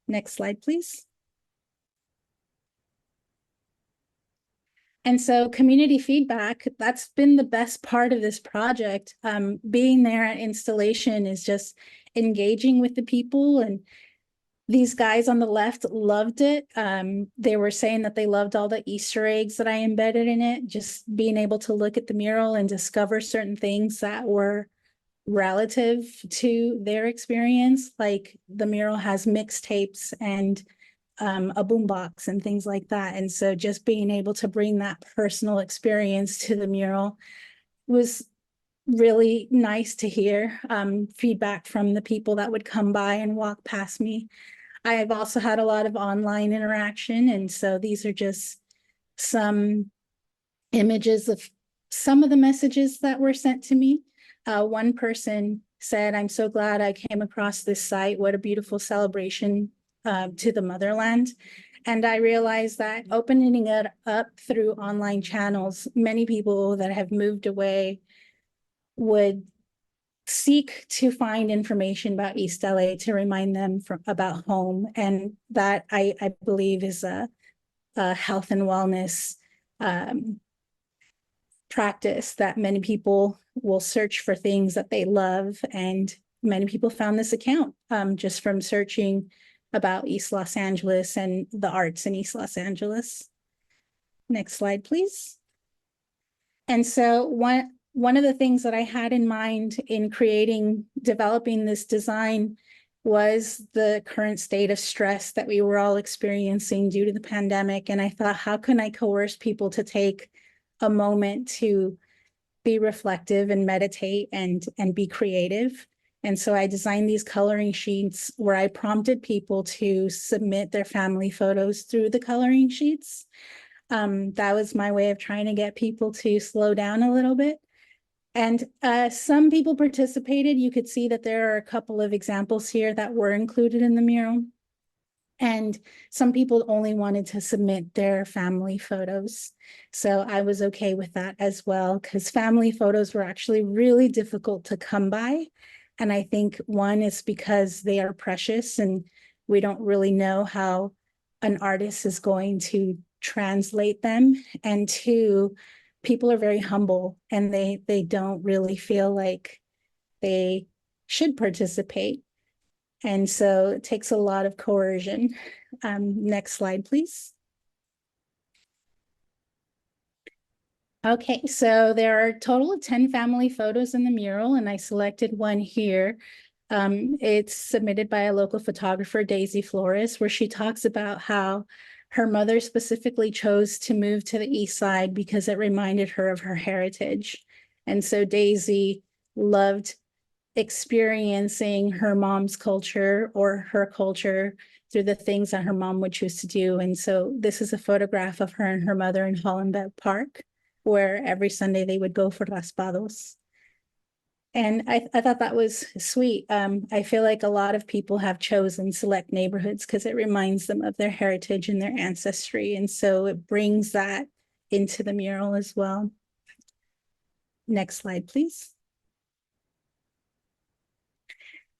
Next slide, please. And so community feedback, that's been the best part of this project. Being there at installation is just engaging with the people, and these guys on the left loved it. They were saying that they loved all the Easter eggs that I embedded in it, just being able to look at the mural and discover certain things that were relative to their experience. Like the mural has mixtapes and a boombox and things like that. And so just being able to bring that personal experience to the mural was really nice to hear feedback from the people that would come by and walk past me. I have also had a lot of online interaction, and so these are just some images of some of the messages that were sent to me. One person said, "I'm so glad I came across this site. What a beautiful celebration to the motherland." And I realized that opening it up through online channels, many people that have moved away would seek to find information about East LA to remind them about home. And that I believe is a health and wellness practice that many people will search for things that they love. And many people found this account just from searching about East Los Angeles and the arts in East Los Angeles. Next slide, please. And so one of the things that I had in mind in developing this design was the current state of stress that we were all experiencing due to the pandemic. And I thought, how can I coerce people to take a moment to be reflective and meditate and be creative? And so I designed these coloring sheets where I prompted people to submit their family photos through the coloring sheets. That was my way of trying to get people to slow down a little bit. And some people participated. You could see that there are a couple of examples here that were included in the mural. And some people only wanted to submit their family photos. So I was okay with that as well, because family photos were actually really difficult to come by. And I think one is because they are precious and we don't really know how an artist is going to translate them. And two, people are very humble and they don't really feel like they should participate. And so it takes a lot of coercion. Next slide, please. Okay, so there are a total of 10 family photos in the mural, and I selected one here. It's submitted by a local photographer, Daisy Flores, where she talks about how her mother specifically chose to move to the East Side because it reminded her of her heritage. And so Daisy loved experiencing her mom's culture or her culture through the things that her mom would choose to do. And so this is a photograph of her and her mother in Hollenbeck Park, where every Sunday they would go for raspados. And I thought that was sweet. I feel like a lot of people have chosen select neighborhoods because it reminds them of their heritage and their ancestry. And so it brings that into the mural as well. Next slide, please.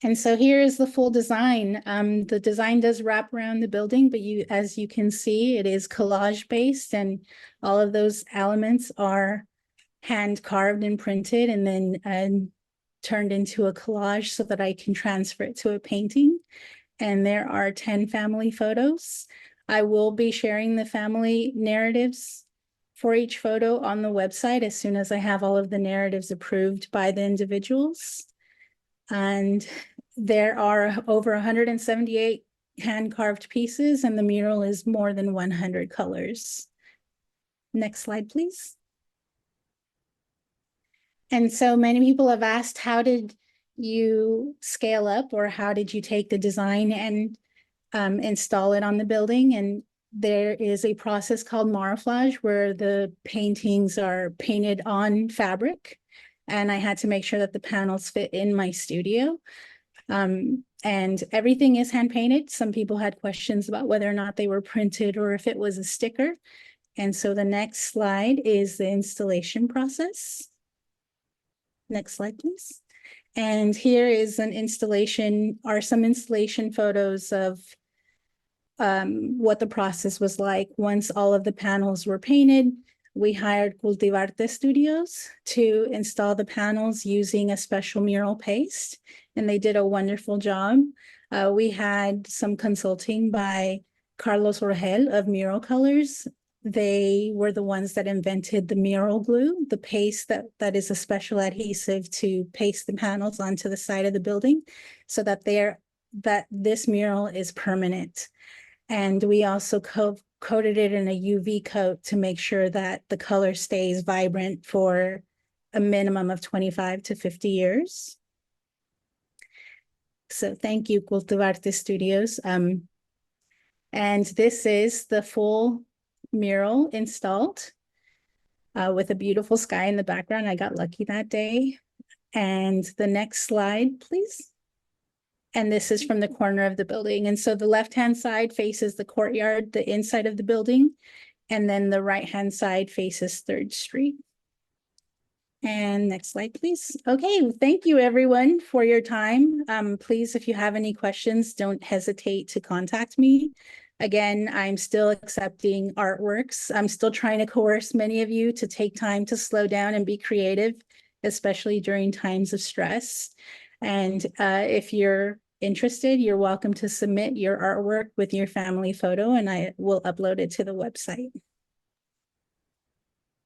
And so here is the full design. The design does wrap around the building, but as you can see, it is collage based, and all of those elements are hand carved and printed and then turned into a collage so that I can transfer it to a painting. And there are 10 family photos. I will be sharing the family narratives for each photo on the website as soon as I have all of the narratives approved by the individuals. And there are over 178 hand-carved pieces, and the mural is more than 100 colors. Next slide, please. And so many people have asked, how did you scale up, or how did you take the design and install it on the building? And there is a process called maraflage where the paintings are painted on fabric. And I had to make sure that the panels fit in my studio. And everything is hand painted. Some people had questions about whether or not they were printed or if it was a sticker. And so the next slide is the installation process. Next slide, please. And here is an installation, are some installation photos of what the process was like. Once all of the panels were painted, we hired Cultivarte Studios to install the panels using a special mural paste, and they did a wonderful job. We had some consulting by Carlos Rogel of Mural Colors. They were the ones that invented the mural glue, the paste that is a special adhesive to paste the panels onto the side of the building so that this mural is permanent. And we also coated it in a UV coat to make sure that the color stays vibrant for a minimum of 25 to 50 years. So thank you, Cultivarte Studios. And this is the full mural installed with a beautiful sky in the background. I got lucky that day. And the next slide, please. And this is from the corner of the building. And so the left-hand side faces the courtyard, the inside of the building, and then the right-hand side faces 3rd Street. And next slide, please. Okay, thank you everyone for your time. Please, if you have any questions, don't hesitate to contact me. Again, I'm still accepting artworks. I'm still trying to coerce many of you to take time to slow down and be creative, especially during times of stress. And if you're interested, you're welcome to submit your artwork with your family photo, and I will upload it to the website.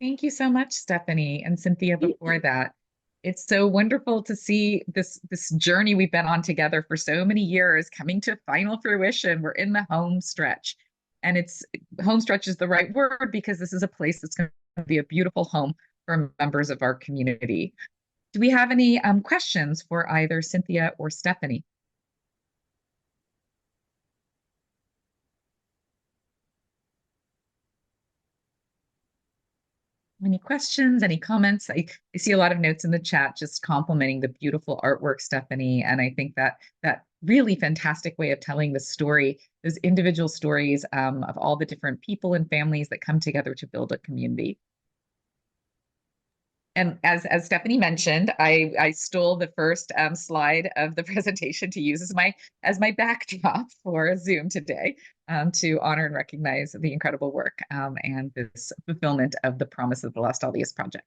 Thank you so much, Stephanie and Cynthia, before that. It's so wonderful to see this journey we've been on together for so many years coming to final fruition. We're in the home stretch, and home stretch is the right word because this is a place that's going to be a beautiful home for members of our community. Do we have any questions for either Cynthia or Stephanie? Any questions, any comments? I see a lot of notes in the chat just complimenting the beautiful artwork, Stephanie. And I think that really fantastic way of telling the story, those individual stories of all the different people and families that come together to build a community. And as Stephanie mentioned, I stole the first slide of the presentation to use as my backdrop for Zoom today to honor and recognize the incredible work and this fulfillment of the promise of the Las Dahlias project.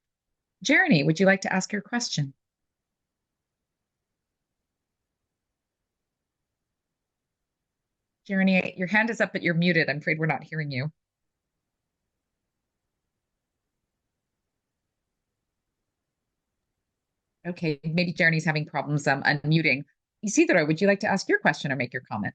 Jeremy, would you like to ask your question? Jeremy, your hand is up, but you're muted. I'm afraid we're not hearing you. Okay, maybe Jeremy's having problems unmuting. Isidro, would you like to ask your question or make your comment?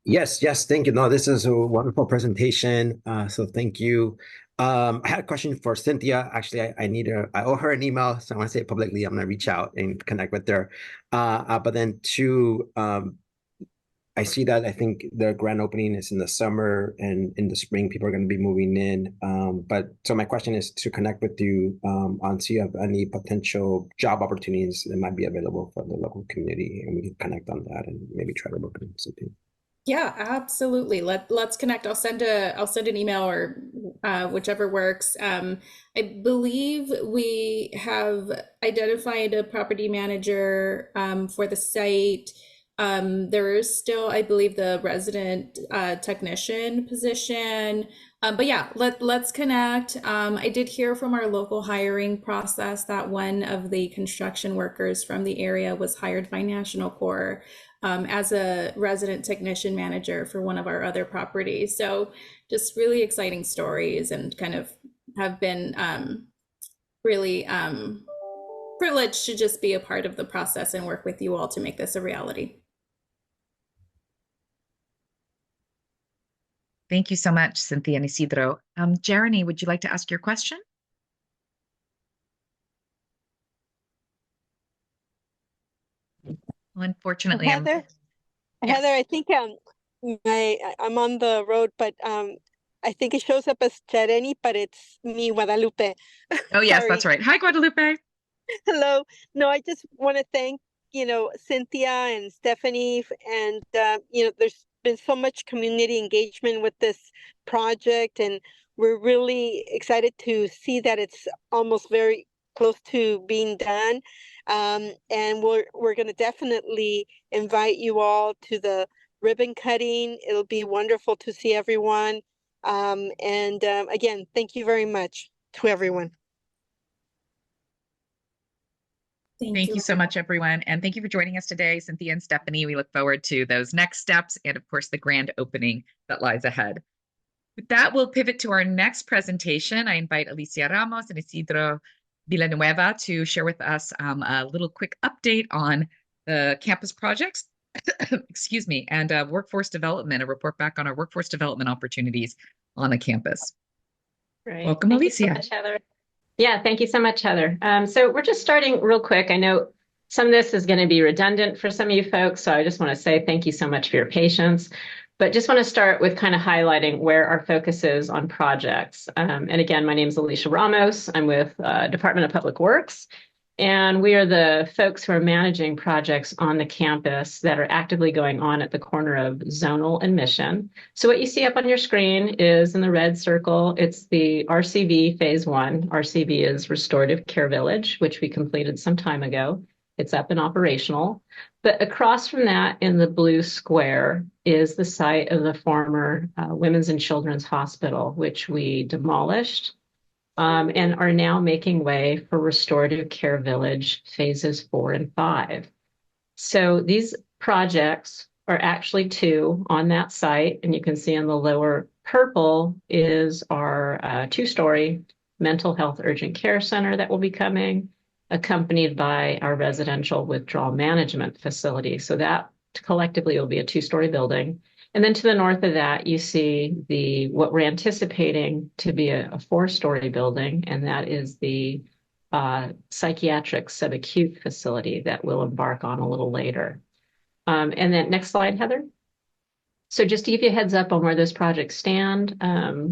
Yes, thank you. No, this is a wonderful presentation. So thank you. I had a question for Cynthia. Actually, I owe her an email, so I want to say it publicly. I'm gonna reach out and connect with her. But then two, I see that I think the grand opening is in the summer, and in the spring people are going to be moving in. But so my question is to connect with you on see if any potential job opportunities that might be available for the local community, and we can connect on that and maybe try to work on something. Yeah, absolutely. Let's connect. I'll send an email or whichever works. I believe we have identified a property manager for the site. There is still, I believe, the resident technician position. But yeah, let's connect. I did hear from our local hiring process that one of the construction workers from the area was hired by National Corps as a resident technician manager for one of our other properties. So just really exciting stories, and kind of have been really privileged to just be a part of the process and work with you all to make this a reality. Thank you so much, Cynthia and Isidro. Jeremy, would you like to ask your question? Well, unfortunately, Heather, Yes. Heather, I think I'm on the road, but I think it shows up as Jereni, but it's me, Guadalupe. Oh, yes, Sorry. that's right. Hi, Guadalupe. Hello. No, I just want to thank, Cynthia and Stephanie, and there's been so much community engagement with this project, and we're really excited to see that it's almost very close to being done. And we're going to definitely invite you all to the ribbon cutting. It'll be wonderful to see everyone. And again, thank you very much to everyone. Thank you so much, everyone. And thank you for joining us today, Cynthia and Stephanie. We look forward to those next steps and, of course, the grand opening that lies ahead. With that, we'll pivot to our next presentation. I invite Alicia Ramos and Isidro Villanueva to share with us a little quick update on the campus projects, excuse me, and workforce development, a report back on our workforce development opportunities on the campus. Great. Welcome, Thank Alicia. You so much, Heather. Yeah, thank you so much, Heather. So we're just starting real quick. I know some of this is going to be redundant for some of you folks, so I just want to say thank you so much for your patience. But just want to start with kind of highlighting where our focus is on projects. And again, my name is Alicia Ramos. I'm with Department of Public Works. And we are the folks who are managing projects on the campus that are actively going on at the corner of Zonal and Mission. So what you see up on your screen is in the red circle, it's the RCV Phase 1. RCV is Restorative Care Village, which we completed some time ago. It's up and operational. But across from that in the blue square is the site of the former Women's and Children's Hospital, which we demolished. And are now making way for Restorative Care Village phases 4 and 5. So these projects are actually 2 on that site. And you can see in the lower purple is our 2-story mental health urgent care center that will be coming, accompanied by our residential withdrawal management facility. So that collectively will be a 2-story building. And then to the north of that, you see what we're anticipating to be a 4-story building, and that is the psychiatric subacute facility that we'll embark on a little later. And then next slide, Heather. So just to give you a heads up on where those projects stand,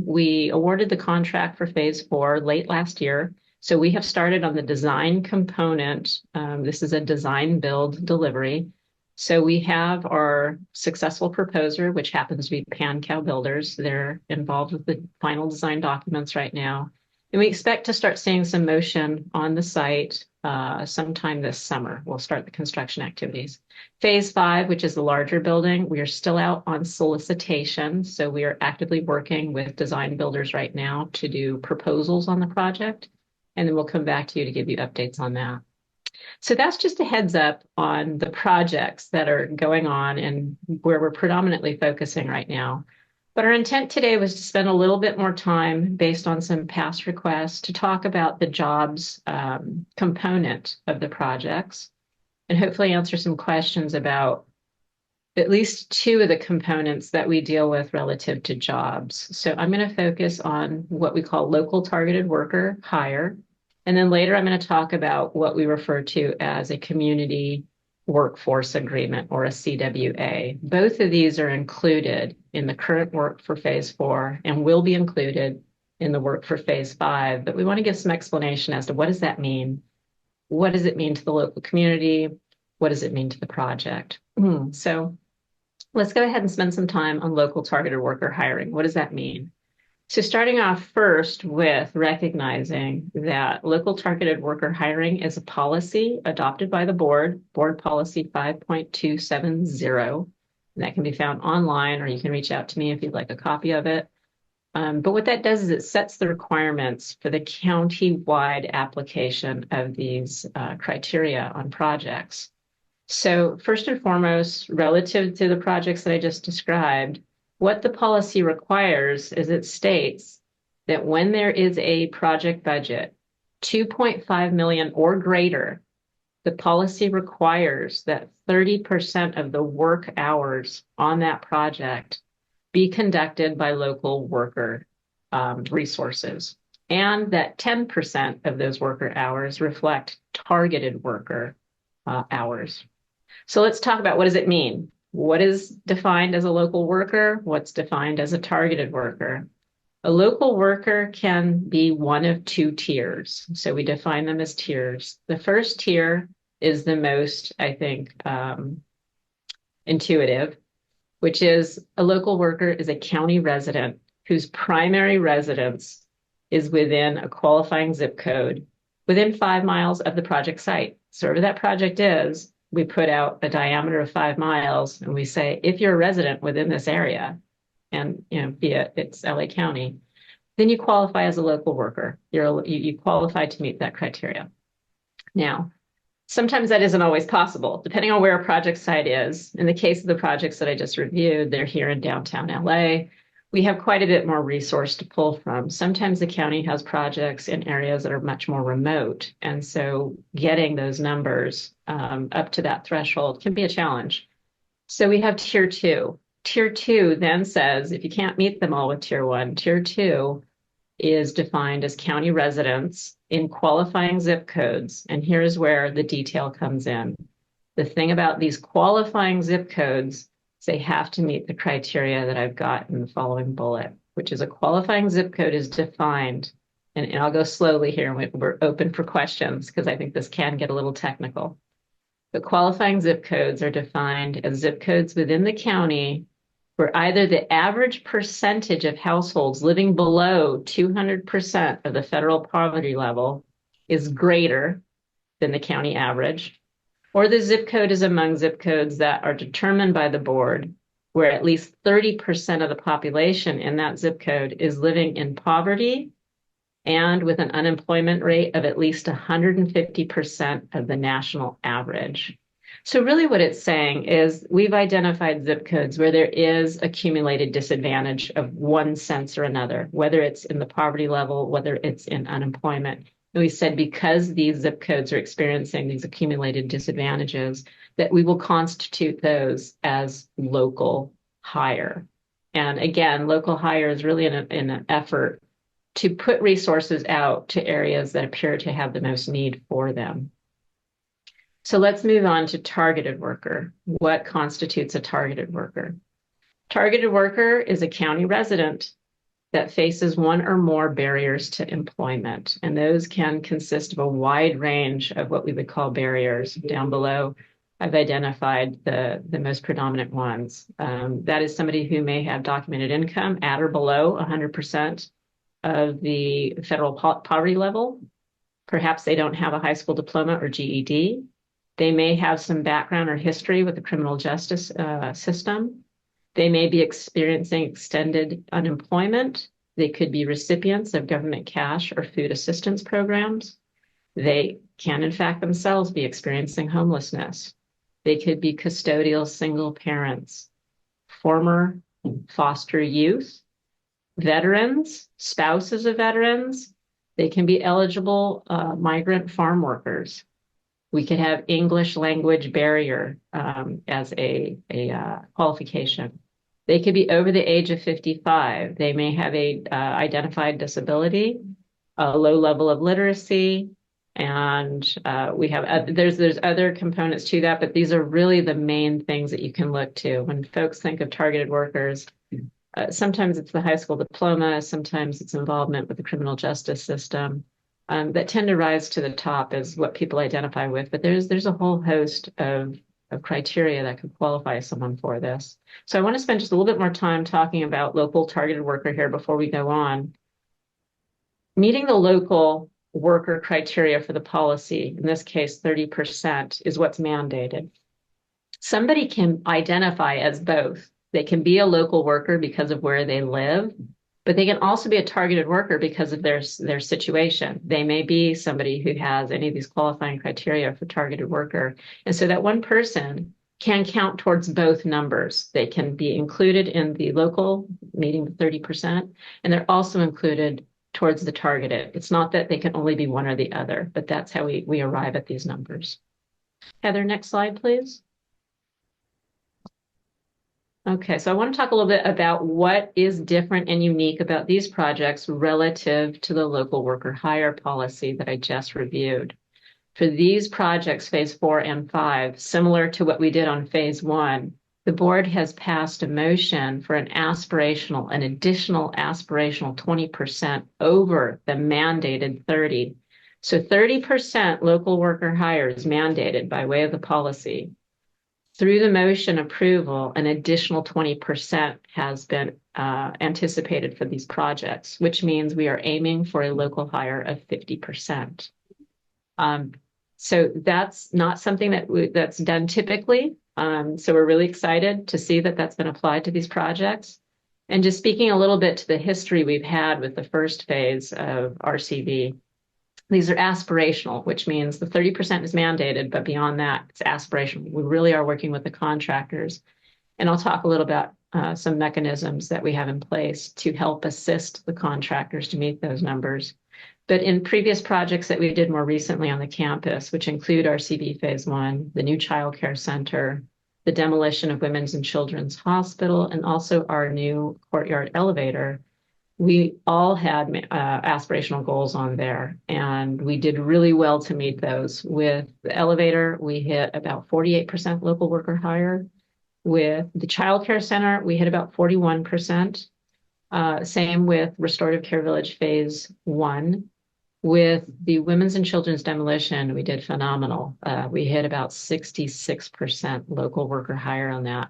we awarded the contract for Phase 4 late last year. So we have started on the design component. This is a design build delivery. So we have our successful proposer, which happens to be PanCal Builders. They're involved with the final design documents right now. And we expect to start seeing some motion on the site sometime this summer. We'll start the construction activities. Phase 5, which is the larger building, we are still out on solicitation. So we are actively working with design builders right now to do proposals on the project. And then we'll come back to you to give you updates on that. So that's just a heads up on the projects that are going on and where we're predominantly focusing right now. But our intent today was to spend a little bit more time based on some past requests to talk about the jobs component of the projects and hopefully answer some questions about at least 2 of the components that we deal with relative to jobs. So I'm going to focus on what we call local targeted worker hire. And then later, I'm going to talk about what we refer to as a community workforce agreement, or a CWA. Both of these are included in the current work for Phase 4 and will be included in the work for Phase 5. But we want to give some explanation as to what does that mean? What does it mean to the local community? What does it mean to the project? So let's go ahead and spend some time on local targeted worker hiring. What does that mean? So starting off first with recognizing that local targeted worker hiring is a policy adopted by the board policy 5.270. And that can be found online, or you can reach out to me if you'd like a copy of it. But what that does is it sets the requirements for the county-wide application of these criteria on projects. So first and foremost, relative to the projects that I just described, what the policy requires is it states that when there is a project budget, 2.5 million or greater, the policy requires that 30% of the work hours on that project be conducted by local worker resources, and that 10% of those worker hours reflect targeted worker hours. So let's talk about, what does it mean? What is defined as a local worker? What's defined as a targeted worker? A local worker can be one of two tiers. So we define them as tiers. The first tier is the most, I think, intuitive, which is a local worker is a county resident whose primary residence is within a qualifying zip code within 5 miles of the project site. So wherever that project is, we put out a diameter of 5 miles and we say, if you're a resident within this area, and be it's LA County, then you qualify as a local worker. You qualify to meet that criteria. Now, sometimes that isn't always possible, depending on where a project site is. In the case of the projects that I just reviewed, they're here in downtown LA. We have quite a bit more resource to pull from. Sometimes the county has projects in areas that are much more remote. And so getting those numbers up to that threshold can be a challenge. So we have tier 2. Tier 2 then says, if you can't meet them all with tier 1, tier 2 is defined as county residents in qualifying zip codes. And here's where the detail comes in. The thing about these qualifying zip codes, they have to meet the criteria that I've got in the following bullet, which is a qualifying zip code is defined, and I'll go slowly here, and we're open for questions because I think this can get a little technical. But qualifying zip codes are defined as zip codes within the county where either the average percentage of households living below 200% of the federal poverty level is greater than the county average, or the zip code is among zip codes that are determined by the board, where at least 30% of the population in that zip code is living in poverty and with an unemployment rate of at least 150% of the national average. So really what it's saying is we've identified zip codes where there is accumulated disadvantage of one sense or another, whether it's in the poverty level, whether it's in unemployment. And we said because these zip codes are experiencing these accumulated disadvantages, that we will constitute those as local hire. And again, local hire is really in an effort to put resources out to areas that appear to have the most need for them. So let's move on to targeted worker. What constitutes a targeted worker? Targeted worker is a county resident that faces one or more barriers to employment. And those can consist of a wide range of what we would call barriers. Down below, I've identified the most predominant ones. That is somebody who may have documented income at or below 100% of the federal poverty level. Perhaps they don't have a high school diploma or GED. They may have some background or history with the criminal justice system. They may be experiencing extended unemployment. They could be recipients of government cash or food assistance programs. They can, in fact, themselves be experiencing homelessness. They could be custodial single parents, former foster youth, veterans, spouses of veterans. They can be eligible migrant farm workers. We could have English language barrier as a qualification. They could be over the age of 55. They may have a identified disability, a low level of literacy, and we have there's other components to that, but these are really the main things that you can look to when folks think of targeted workers. Sometimes it's the high school diploma, sometimes it's involvement with the criminal justice system. That tend to rise to the top as what people identify with, but there's a whole host of criteria that could qualify someone for this. So I want to spend just a little bit more time talking about local targeted worker here before we go on. Meeting the local worker criteria for the policy, in this case 30%, is what's mandated. Somebody can identify as both. They can be a local worker because of where they live, but they can also be a targeted worker because of their situation. They may be somebody who has any of these qualifying criteria for targeted worker. And so that one person can count towards both numbers. They can be included in the local meeting with 30%, and they're also included towards the targeted. It's not that they can only be one or the other, but that's how we arrive at these numbers. Heather, next slide, please. Okay, so I want to talk a little bit about what is different and unique about these projects relative to the local worker hire policy that I just reviewed. For these projects, phase 4 and 5, similar to what we did on phase 1, the board has passed a motion for an additional aspirational 20% over the mandated 30. So 30% local worker hire is mandated by way of the policy. Through the motion approval, an additional 20% has been anticipated for these projects, which means we are aiming for a local hire of 50%. So that's not something that's done typically. So we're really excited to see that that's been applied to these projects. And just speaking a little bit to the history we've had with the first phase of RCV, these are aspirational, which means the 30% is mandated, but beyond that, it's aspirational. We really are working with the contractors. And I'll talk a little about some mechanisms that we have in place to help assist the contractors to meet those numbers. But in previous projects that we did more recently on the campus, which include RCV phase 1, the new child care center, the demolition of Women's and Children's Hospital, and also our new courtyard elevator, we all had aspirational goals on there, and we did really well to meet those. With the elevator, we hit about 48% local worker hire. With the child care center, we hit about 41%. Same with Restorative Care Village phase 1. With the Women's and Children's demolition, we did phenomenal. We hit about 66% local worker hire on that.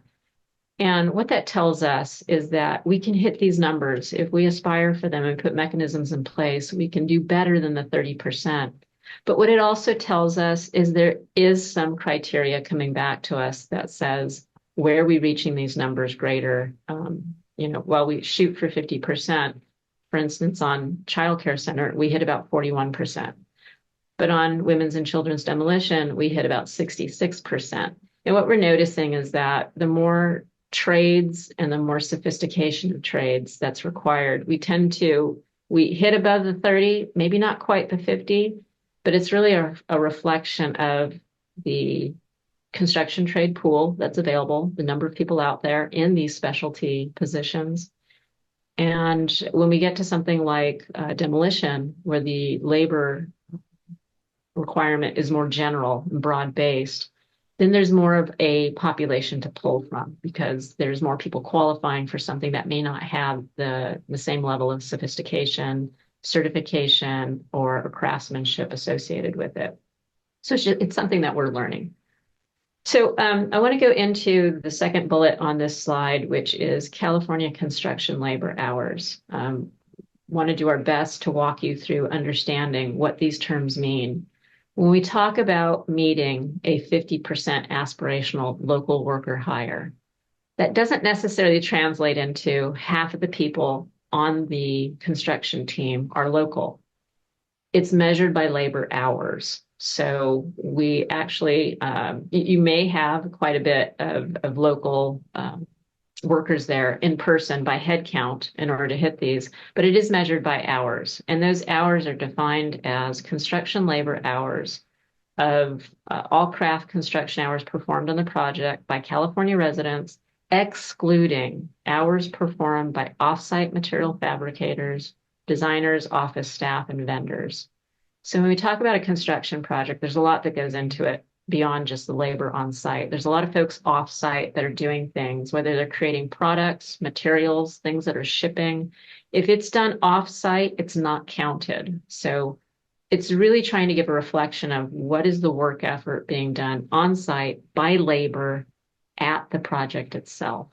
And what that tells us is that we can hit these numbers. If we aspire for them and put mechanisms in place, we can do better than the 30%. But what it also tells us is there is some criteria coming back to us that says, where are we reaching these numbers greater? While we shoot for 50%, for instance, on child care center, we hit about 41%. But on Women's and Children's demolition, we hit about 66%. And what we're noticing is that the more trades and the more sophistication of trades that's required, we hit above the 30, maybe not quite the 50, but it's really a reflection of the construction trade pool that's available, the number of people out there in these specialty positions. And when we get to something like demolition, where the labor requirement is more general and broad-based, then there's more of a population to pull from because there's more people qualifying for something that may not have the same level of sophistication, certification, or craftsmanship associated with it. So it's something that we're learning. So I want to go into the second bullet on this slide, which is California construction labor hours. Want to do our best to walk you through understanding what these terms mean. When we talk about meeting a 50% aspirational local worker hire, that doesn't necessarily translate into half of the people on the construction team are local. It's measured by labor hours. So we actually, you may have quite a bit of local workers there in person by head count in order to hit these, but it is measured by hours. And those hours are defined as construction labor hours of all craft construction hours performed on the project by California residents, excluding hours performed by off-site material fabricators, designers, office staff, and vendors. So when we talk about a construction project, there's a lot that goes into it beyond just the labor on site. There's a lot of folks off site that are doing things, whether they're creating products, materials, things that are shipping. If it's done off site, it's not counted. So it's really trying to give a reflection of what is the work effort being done on site by labor at the project itself.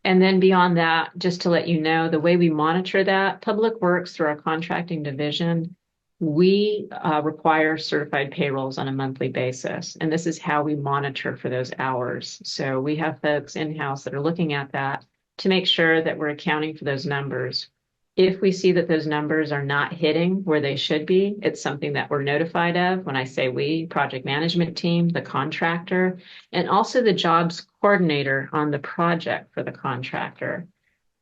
And then beyond that, just to let you know, the way we monitor that, Public Works through our contracting division, we require certified payrolls on a monthly basis. And this is how we monitor for those hours. So we have folks in-house that are looking at that to make sure that we're accounting for those numbers. If we see that those numbers are not hitting where they should be, it's something that we're notified of. When I say we, project management team, the contractor, and also the jobs coordinator on the project for the contractor.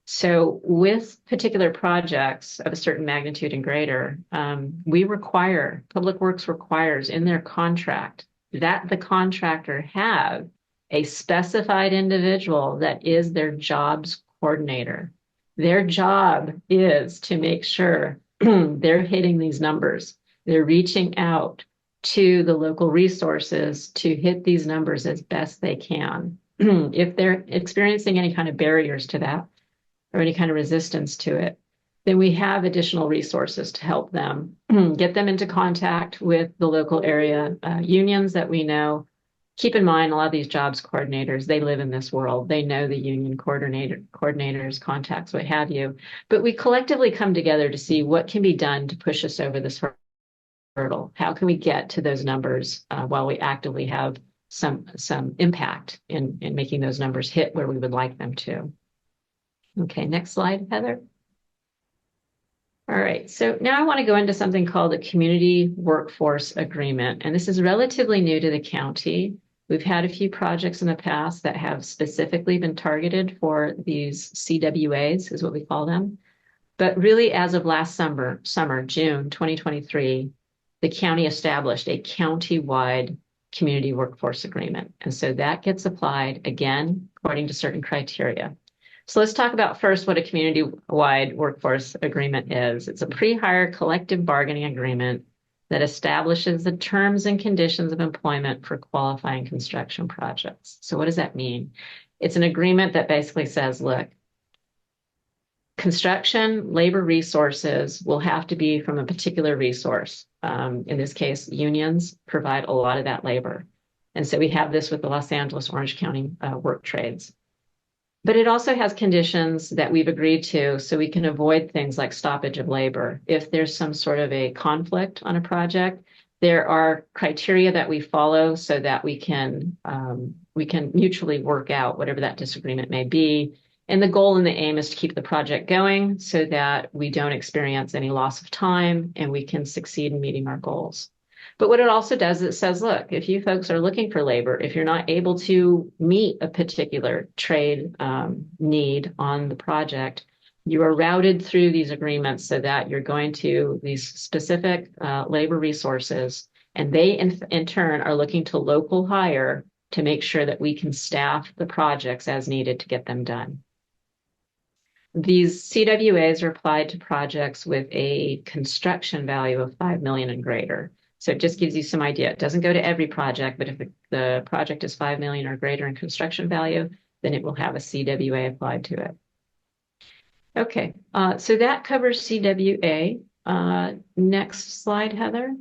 So with particular projects of a certain magnitude and greater, Public Works requires in their contract that the contractor have a specified individual that is their jobs coordinator. Their job is to make sure they're hitting these numbers. They're reaching out to the local resources to hit these numbers as best they can. If they're experiencing any kind of barriers to that or any kind of resistance to it, then we have additional resources to help them get them into contact with the local area unions that we know. Keep in mind, a lot of these jobs coordinators, they live in this world. They know the union coordinators, contacts, what have you. But we collectively come together to see what can be done to push us over this hurdle. How can we get to those numbers while we actively have some impact in making those numbers hit where we would like them to? Okay, next slide, Heather. All right, so now I want to go into something called a community workforce agreement. And this is relatively new to the county. We've had a few projects in the past that have specifically been targeted for these CWAs, is what we call them. But really, as of last summer, June 2023, the county established a county-wide community workforce agreement. And so that gets applied, again, according to certain criteria. So let's talk about first what a community-wide workforce agreement is. It's a pre-hire collective bargaining agreement that establishes the terms and conditions of employment for qualifying construction projects. So what does that mean? It's an agreement that basically says, look, construction labor resources will have to be from a particular resource. In this case, unions provide a lot of that labor. And so we have this with the Los Angeles Orange County work trades. But it also has conditions that we've agreed to so we can avoid things like stoppage of labor. If there's some sort of a conflict on a project, there are criteria that we follow so that we can mutually work out whatever that disagreement may be. And the goal and the aim is to keep the project going so that we don't experience any loss of time and we can succeed in meeting our goals. But what it also does, it says, look, if you folks are looking for labor, if you're not able to meet a particular trade need on the project, you are routed through these agreements so that you're going to these specific labor resources, and they in turn are looking to local hire to make sure that we can staff the projects as needed to get them done. These CWAs are applied to projects with a construction value of $5 million and greater. So it just gives you some idea. It doesn't go to every project, but if the project is $5 million or greater in construction value, then it will have a CWA applied to it. Okay, so that covers CWA. Next slide, Heather.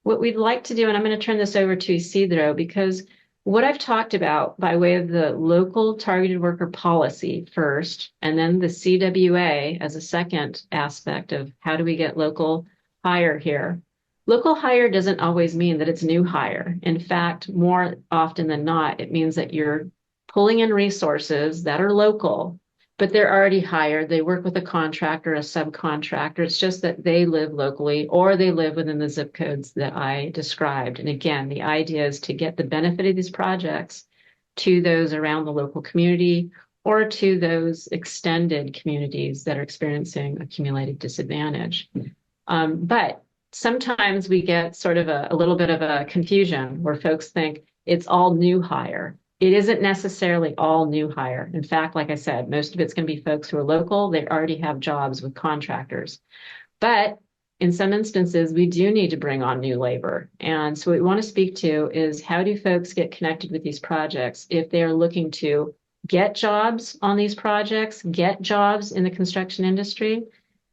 What we'd like to do, and I'm going to turn this over to Isidro, because what I've talked about by way of the local targeted worker policy first, and then the CWA as a second aspect of how do we get local hire here. Local hire doesn't always mean that it's new hire. In fact, more often than not, it means that you're pulling in resources that are local, but they're already hired. They work with a contractor, a subcontractor. It's just that they live locally or they live within the zip codes that I described. And again, the idea is to get the benefit of these projects to those around the local community or to those extended communities that are experiencing accumulated disadvantage. But sometimes we get sort of a little bit of a confusion where folks think it's all new hire. It isn't necessarily all new hire. In fact, like I said, most of it's going to be folks who are local. They already have jobs with contractors. But in some instances, we do need to bring on new labor. And so what we want to speak to is how do folks get connected with these projects if they are looking to get jobs on these projects, get jobs in the construction industry?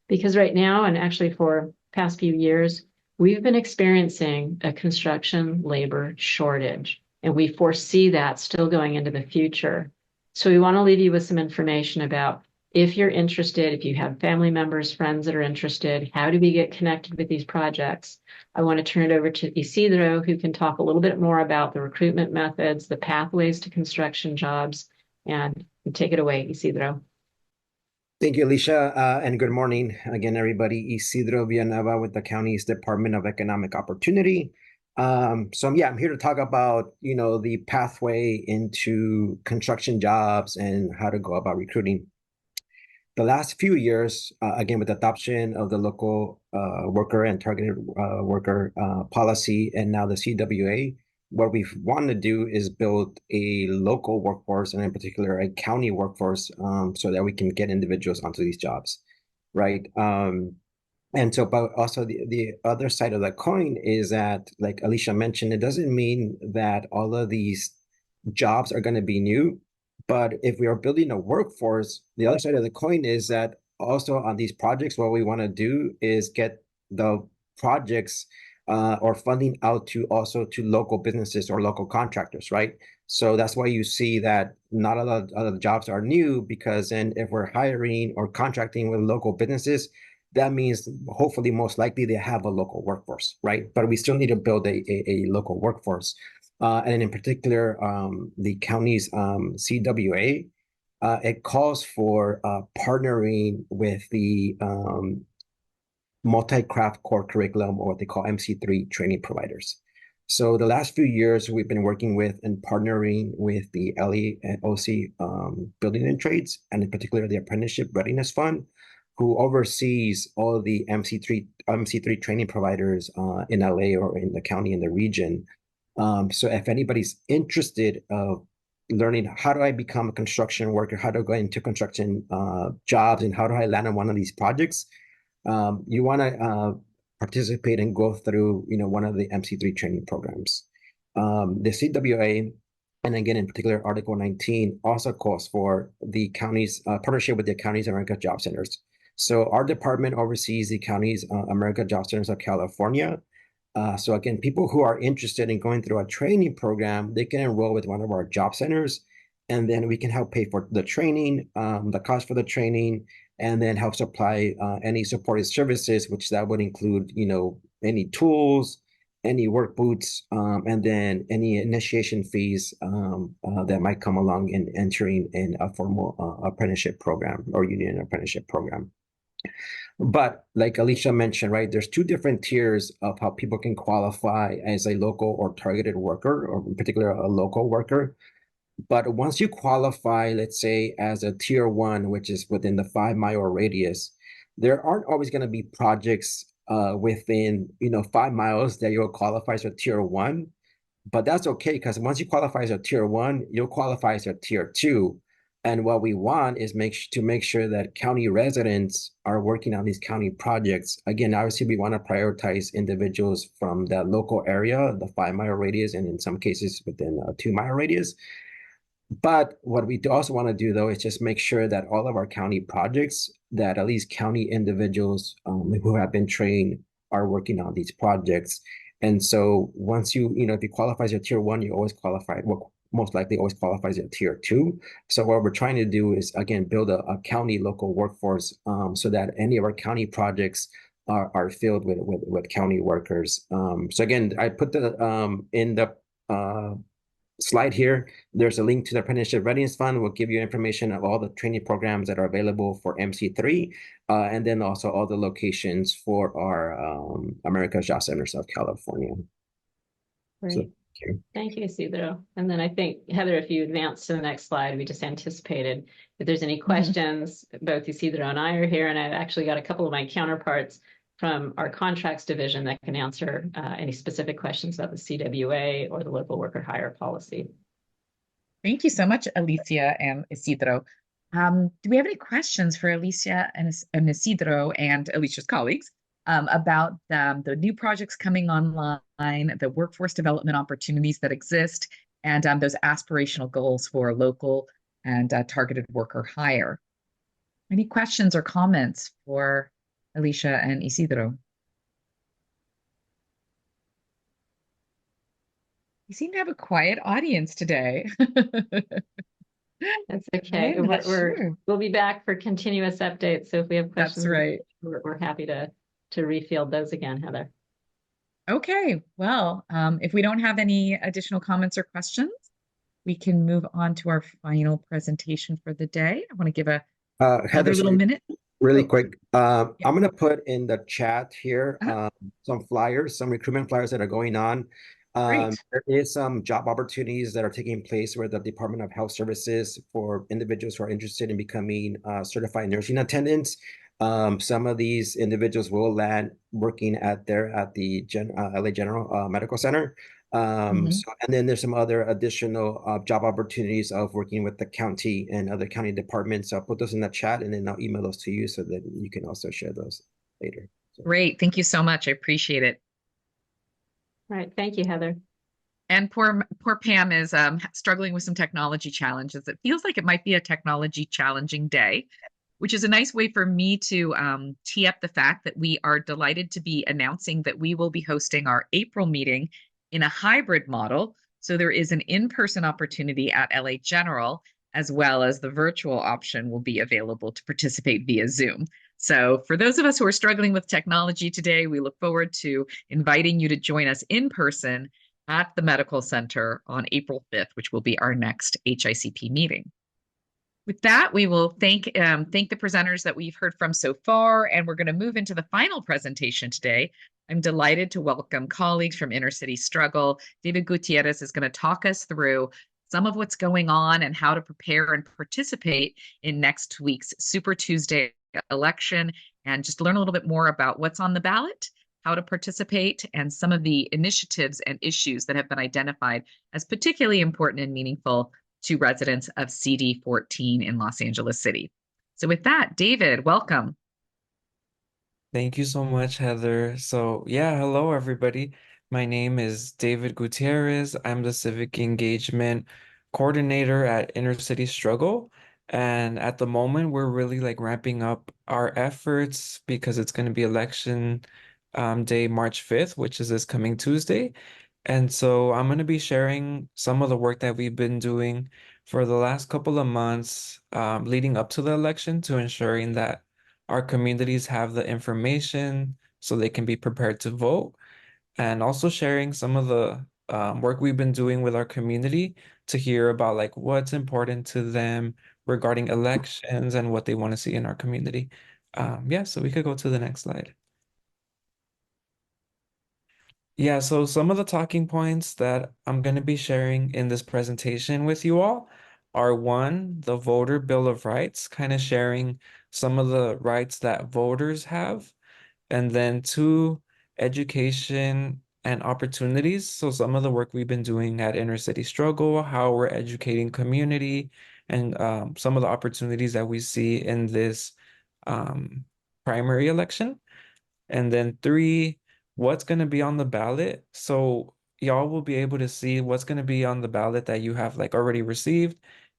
Because right now, and actually for past few years, we've been experiencing a construction labor shortage, and we foresee that still going into the future. So we want to leave you with some information about if you're interested, if you have family members, friends that are interested, how do we get connected with these projects? I want to turn it over to Isidro, who can talk a little bit more about the recruitment methods, the pathways to construction jobs, and take it away, Isidro. Thank you, Alicia, and good morning again, everybody. Isidro Villanueva with the county's Department of Economic Opportunity. I'm here to talk about, the pathway into construction jobs and how to go about recruiting. The last few years, again, with the adoption of the local worker and targeted worker policy, and now the CWA, what we want to do is build a local workforce, and in particular a county workforce, so that we can get individuals onto these jobs, right? And so, but also the other side of the coin is that, like Alicia mentioned, it doesn't mean that all of these jobs are going to be new. But if we are building a workforce, the other side of the coin is that also on these projects, what we want to do is get the projects or funding out to also to local businesses or local contractors, right? So that's why you see that not a lot of the jobs are new, because then if we're hiring or contracting with local businesses, that means hopefully most likely they have a local workforce, right? But we still need to build a local workforce. And in particular, the county's CWA, it calls for partnering with the multi-craft core curriculum, or what they call MC3 training providers. So the last few years, we've been working with and partnering with the LEOC Building and Trades, and in particular the Apprenticeship Readiness Fund, who oversees all the MC3 training providers in LA or in the county, in the region. So if anybody's interested of learning how do I become a construction worker, how do I go into construction jobs, and how do I land on one of these projects, you want to participate and go through, one of the MC3 training programs. The CWA, and again, in particular, Article 19 also calls for the county's partnership with the county's America Job Centers. So our department oversees the county's America Job Centers of California. So again, people who are interested in going through a training program, they can enroll with one of our job centers, and then we can help pay for the training, the cost for the training, and then help supply any supportive services, which that would include, any tools, any work boots, and then any initiation fees that might come along in entering in a formal apprenticeship program or union apprenticeship program. But like Alicia mentioned, right, there's two different tiers of how people can qualify as a local or targeted worker, or in particular a local worker. But once you qualify, let's say as a tier 1, which is within the 5-mile radius, there aren't always going to be projects within 5 miles that you'll qualify as a tier 1. But that's okay, because once you qualify as a tier 1, you'll qualify as a tier 2. And what we want is to make sure that county residents are working on these county projects. Again, obviously, we want to prioritize individuals from that local area, the 5-mile radius, and in some cases within a 2-mile radius. But what we also want to do, though, is just make sure that all of our county projects, that at least county individuals who have been trained are working on these projects. And so once if you qualify as a tier 1, you always qualify, well, most likely always qualifies as a tier 2. So what we're trying to do is, again, build a county local workforce so that any of our county projects are filled with county workers. So again, I put in the slide here, there's a link to the Apprenticeship Readiness Fund. We'll give you information of all the training programs that are available for MC3, and then also all the locations for our America's Job Centers of California. Great. So, thank you, Isidro. And then I think, Heather, if you advance to the next slide, we just anticipated if there's any questions, both Isidro and I are here, and I've actually got a couple of my counterparts from our contracts division that can answer any specific questions about the CWA or the local worker hire policy. Thank you so much, Alicia and Isidro. Do we have any questions for Alicia and Isidro and Alicia's colleagues about the new projects coming online, the workforce development opportunities that exist, and those aspirational goals for local and targeted worker hire? Any questions or comments for Alicia and Isidro? You seem to have a quiet audience today. That's okay. We'll be back for continuous updates. So if we have questions, that's right. We're happy to refield those again, Heather. Okay. Well, if we don't have any additional comments or questions, we can move on to our final presentation for the day. I want to give another little minute. Really quick, I'm going to put in the chat here some flyers, some recruitment flyers that are going on. There is some job opportunities that are taking place with the Department of Health Services for individuals who are interested in becoming certified nursing attendants. Some of these individuals will land working at the LA General Medical Center. So, and then there's some other additional job opportunities of working with the county and other county departments. So I'll put those in the chat and then I'll email those to you so that you can also share those later. So. Great. Thank you so much. I appreciate it. All right. Thank you, Heather. And poor Pam is struggling with some technology challenges. It feels like it might be a technology challenging day, which is a nice way for me to tee up the fact that we are delighted to be announcing that we will be hosting our April meeting in a hybrid model. So there is an in-person opportunity at LA General, as well as the virtual option will be available to participate via Zoom. So for those of us who are struggling with technology today, we look forward to inviting you to join us in person at the Medical Center on April 5th, which will be our next HICP meeting. With that, we will thank the presenters that we've heard from so far, and we're going to move into the final presentation today. I'm delighted to welcome colleagues from Inner City Struggle. David Gutierrez is going to talk us through some of what's going on and how to prepare and participate in next week's Super Tuesday election, and just learn a little bit more about what's on the ballot, how to participate, and some of the initiatives and issues that have been identified as particularly important and meaningful to residents of CD 14 in Los Angeles City. So with that, David, welcome. Thank you so much, Heather. So yeah, hello everybody. My name is David Gutierrez. I'm the Civic Engagement Coordinator at Inner City Struggle. And at the moment, we're really like ramping up our efforts because it's going to be election day, March 5th, which is this coming Tuesday. And so I'm going to be sharing some of the work that we've been doing for the last couple of months leading up to the election to ensuring that our communities have the information so they can be prepared to vote, and also sharing some of the work we've been doing with our community to hear about like what's important to them regarding elections and what they want to see in our community. Yeah, so we could go to the next slide. Yeah, so some of the talking points that I'm going to be sharing in this presentation with you all are one, the Voter Bill of Rights, kind of sharing some of the rights that voters have. And then two, education and opportunities. So some of the work we've been doing at Inner City Struggle, how we're educating community, and some of the opportunities that we see in this primary election. And then three, what's going to be on the ballot. So y'all will be able to see what's going to be on the ballot that you have like already received.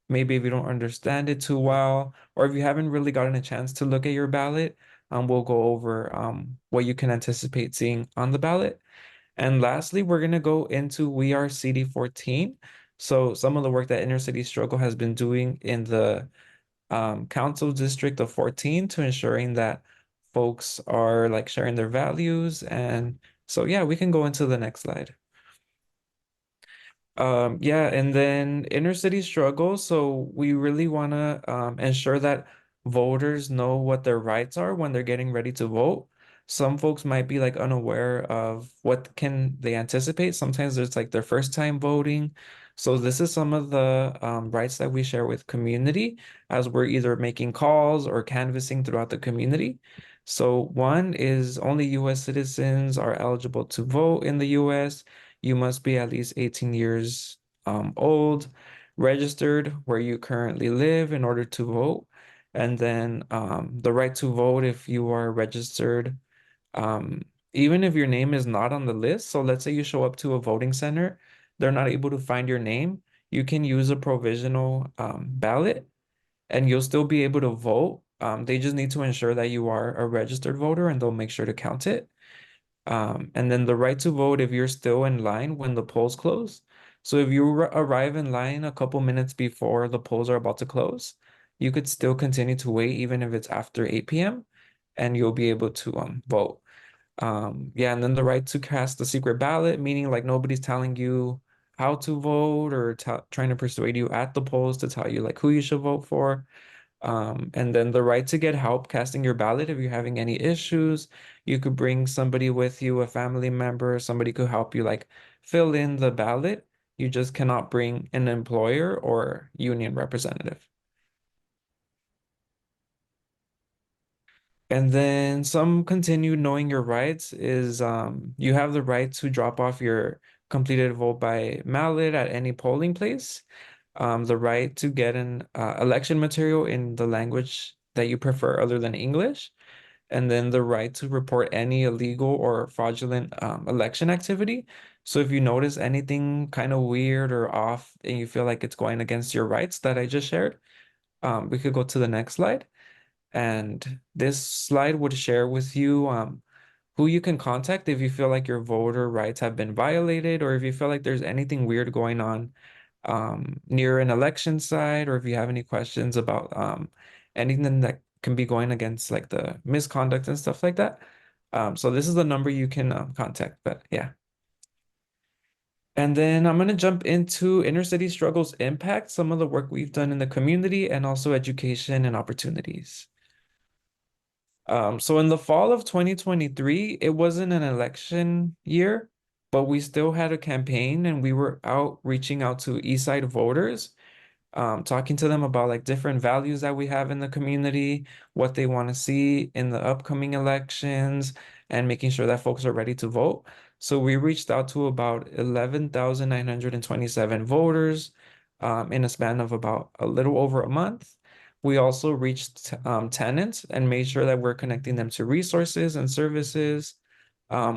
Maybe if you don't understand it too well, or if you haven't really gotten a chance to look at your ballot, we'll go over what you can anticipate seeing on the ballot. And lastly, we're going to go into We Are CD14. So some of the work that Inner City Struggle has been doing in the council district of 14 to ensuring that folks are like sharing their values. And so, yeah, we can go into the next slide. Yeah, and then inner city struggle. So we really want to ensure that voters know what their rights are when they're getting ready to vote. Some folks might be like unaware of what can they anticipate. Sometimes there's like their first time voting. So this is some of the rights that we share with community as we're either making calls or canvassing throughout the community. So one is only US citizens are eligible to vote in the US. You must be at least 18 years old, registered where you currently live in order to vote. And then the right to vote if you are registered, even if your name is not on the list. So let's say you show up to a voting center, they're not able to find your name. You can use a provisional ballot and you'll still be able to vote. They just need to ensure that you are a registered voter and they'll make sure to count it. And then the right to vote if you're still in line when the polls close. So if you arrive in line a couple minutes before the polls are about to close, you could still continue to wait even if it's after 8 p.m. and you'll be able to vote. Yeah, and then the right to cast the secret ballot, meaning like nobody's telling you how to vote or trying to persuade you at the polls to tell you like who you should vote for. And then the right to get help casting your ballot if you're having any issues. You could bring somebody with you, a family member, somebody could help you like fill in the ballot. You just cannot bring an employer or union representative. And then some continued knowing your rights is you have the right to drop off your completed vote by ballot at any polling place, the right to get an election material in the language that you prefer other than English, and then the right to report any illegal or fraudulent election activity. So if you notice anything kind of weird or off and you feel like it's going against your rights that I just shared, we could go to the next slide. And this slide would share with you who you can contact if you feel like your voter rights have been violated, or if you feel like there's anything weird going on near an election site, or if you have any questions about anything that can be going against like the misconduct and stuff like that. So this is the number you can contact, but yeah. And then I'm going to jump into inner city struggles impact, some of the work we've done in the community, and also education and opportunities. So in the fall of 2023, it wasn't an election year, but we still had a campaign and we were out reaching out to Eastside voters, talking to them about like different values that we have in the community, what they want to see in the upcoming elections, and making sure that folks are ready to vote. So we reached out to about 11,927 voters in a span of about a little over a month. We also reached tenants and made sure that we're connecting them to resources and services.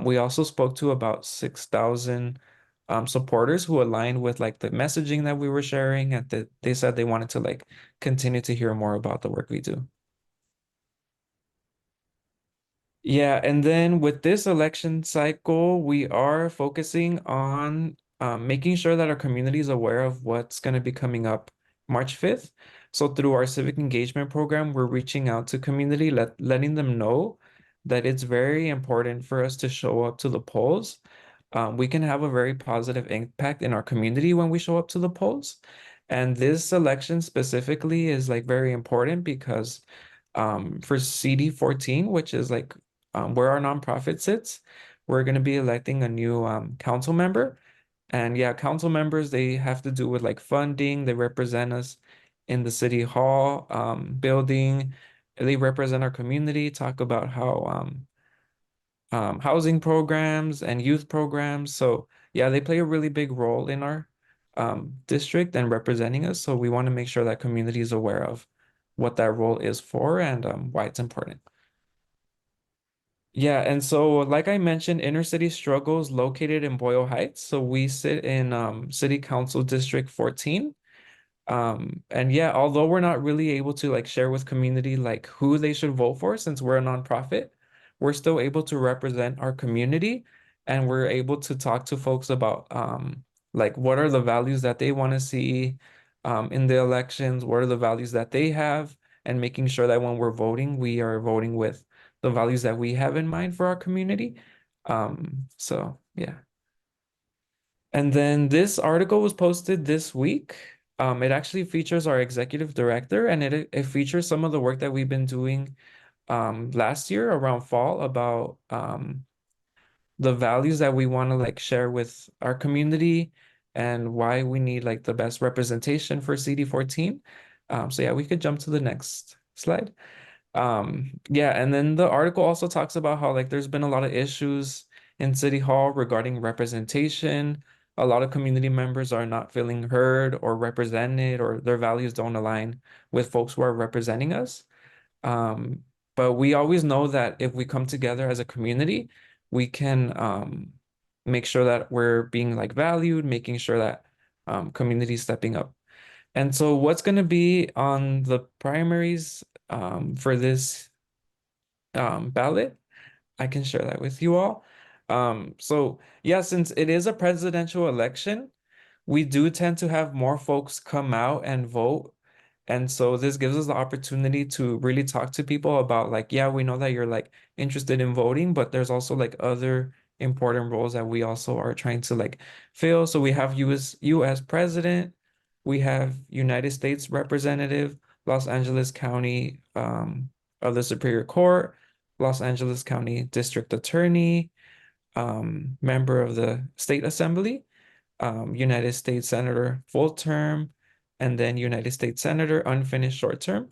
We also spoke to about 6,000 supporters who aligned with like the messaging that we were sharing, and that they said they wanted to like continue to hear more about the work we do. Yeah, and then with this election cycle, we are focusing on making sure that our community is aware of what's going to be coming up March 5th. So through our civic engagement program, we're reaching out to community, letting them know that it's very important for us to show up to the polls. We can have a very positive impact in our community when we show up to the polls. And this election specifically is like very important because for CD14, which is like where our nonprofit sits, we're going to be electing a new council member. And yeah, council members, they have to do with like funding. They represent us in the city hall building. They represent our community, talk about how housing programs and youth programs. So yeah, they play a really big role in our district and representing us. So we want to make sure that community is aware of what that role is for and why it's important. Yeah, and so like I mentioned, inner city struggles located in Boyle Heights. So we sit in City Council District 14. And yeah, although we're not really able to like share with community like who they should vote for since we're a nonprofit, we're still able to represent our community, and we're able to talk to folks about like what are the values that they want to see in the elections, what are the values that they have, and making sure that when we're voting, we are voting with the values that we have in mind for our community. So yeah. And then this article was posted this week. It actually features our executive director, and it features some of the work that we've been doing last year around fall about the values that we want to like share with our community and why we need like the best representation for CD14. So yeah, we could jump to the next slide. Yeah, and then the article also talks about how like there's been a lot of issues in City Hall regarding representation. A lot of community members are not feeling heard or represented, or their values don't align with folks who are representing us. But we always know that if we come together as a community, we can make sure that we're being like valued, making sure that community is stepping up. And so what's going to be on the primaries for this ballot, I can share that with you all. So yeah, since it is a presidential election, we do tend to have more folks come out and vote. And so this gives us the opportunity to really talk to people about like, yeah, we know that you're like interested in voting, but there's also like other important roles that we also are trying to like fill. So we have US president, we have United States representative, Los Angeles County of the Superior Court, Los Angeles County District Attorney, member of the State Assembly, United States Senator full term, and then United States Senator unfinished short term.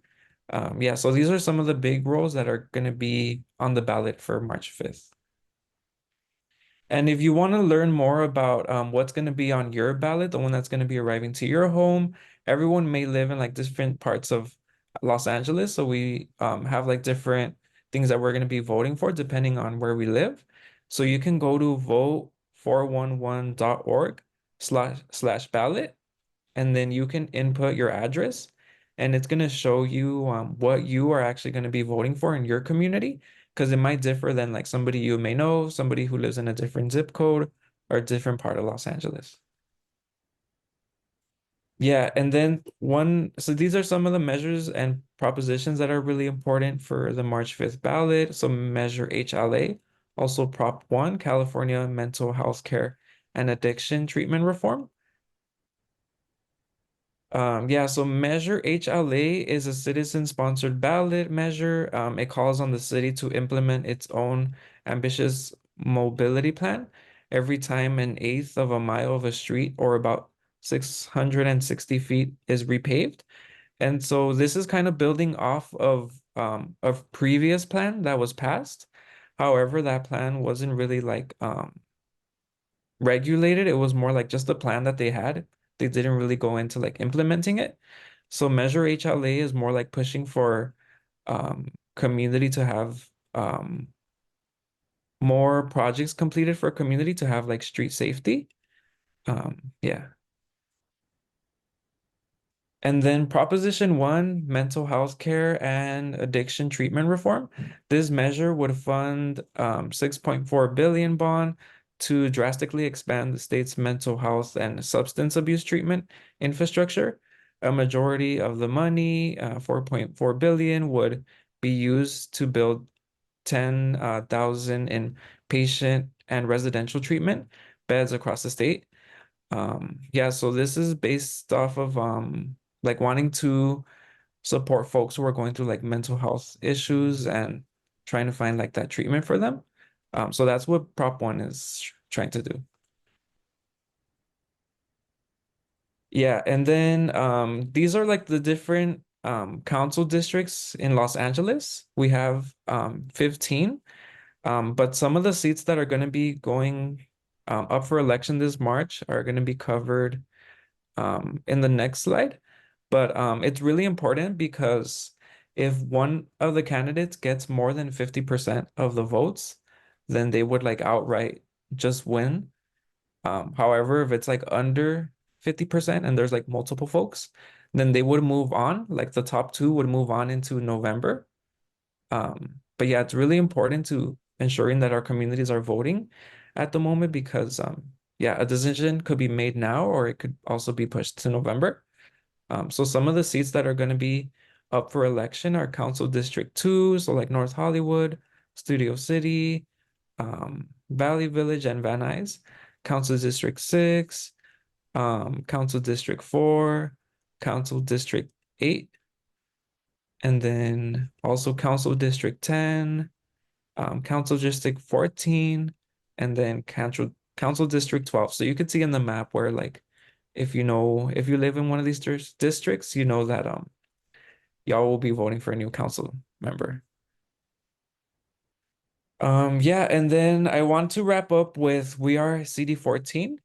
Yeah, so these are some of the big roles that are going to be on the ballot for March 5th. And if you want to learn more about what's going to be on your ballot, the one that's going to be arriving to your home, everyone may live in like different parts of Los Angeles. So we have like different things that we're going to be voting for depending on where we live. So you can go to vote411.org/ballot, and then you can input your address, and it's going to show you what you are actually going to be voting for in your community, because it might differ than like somebody you may know, somebody who lives in a different zip code or a different part of Los Angeles. Yeah, and then so these are some of the measures and propositions that are really important for the March 5th ballot. So Measure HLA, also Prop 1, California Mental Health Care and Addiction Treatment Reform. Yeah, so Measure HLA is a citizen-sponsored ballot measure. It calls on the city to implement its own ambitious mobility plan every time an eighth of a mile of a street, or about 660 feet, is repaved. And so this is kind of building off of a previous plan that was passed. However, that plan wasn't really like regulated. It was more like just a plan that they had. They didn't really go into like implementing it. So Measure HLA is more like pushing for community to have more projects completed for community to have like street safety. Yeah. And then Proposition 1, mental health care and addiction treatment reform. This measure would fund 6.4 billion bond to drastically expand the state's mental health and substance abuse treatment infrastructure. A majority of the money, 4.4 billion, would be used to build 10,000 in patient and residential treatment beds across the state. Yeah, so this is based off of like wanting to support folks who are going through like mental health issues and trying to find like that treatment for them. So that's what Prop 1 is trying to do. Yeah, and then these are like the different council districts in Los Angeles. We have 15, but some of the seats that are going to be going up for election this March are going to be covered in the next slide. But it's really important because if one of the candidates gets more than 50% of the votes, then they would like outright just win. However, if it's like under 50% and there's like multiple folks, then they would move on, like the top two would move on into November. But yeah, it's really important to ensuring that our communities are voting at the moment because yeah, a decision could be made now or it could also be pushed to November. So some of the seats that are going to be up for election are Council District 2, so like North Hollywood, Studio City, Valley Village, and Van Nuys. Council District 6, Council District 4, Council District 8, and then also Council District 10, Council District 14, and then Council District 12. So you could see in the map where like if you live in one of these districts, you know that y'all will be voting for a new council member. Yeah, and then I want to wrap up with we are CD14.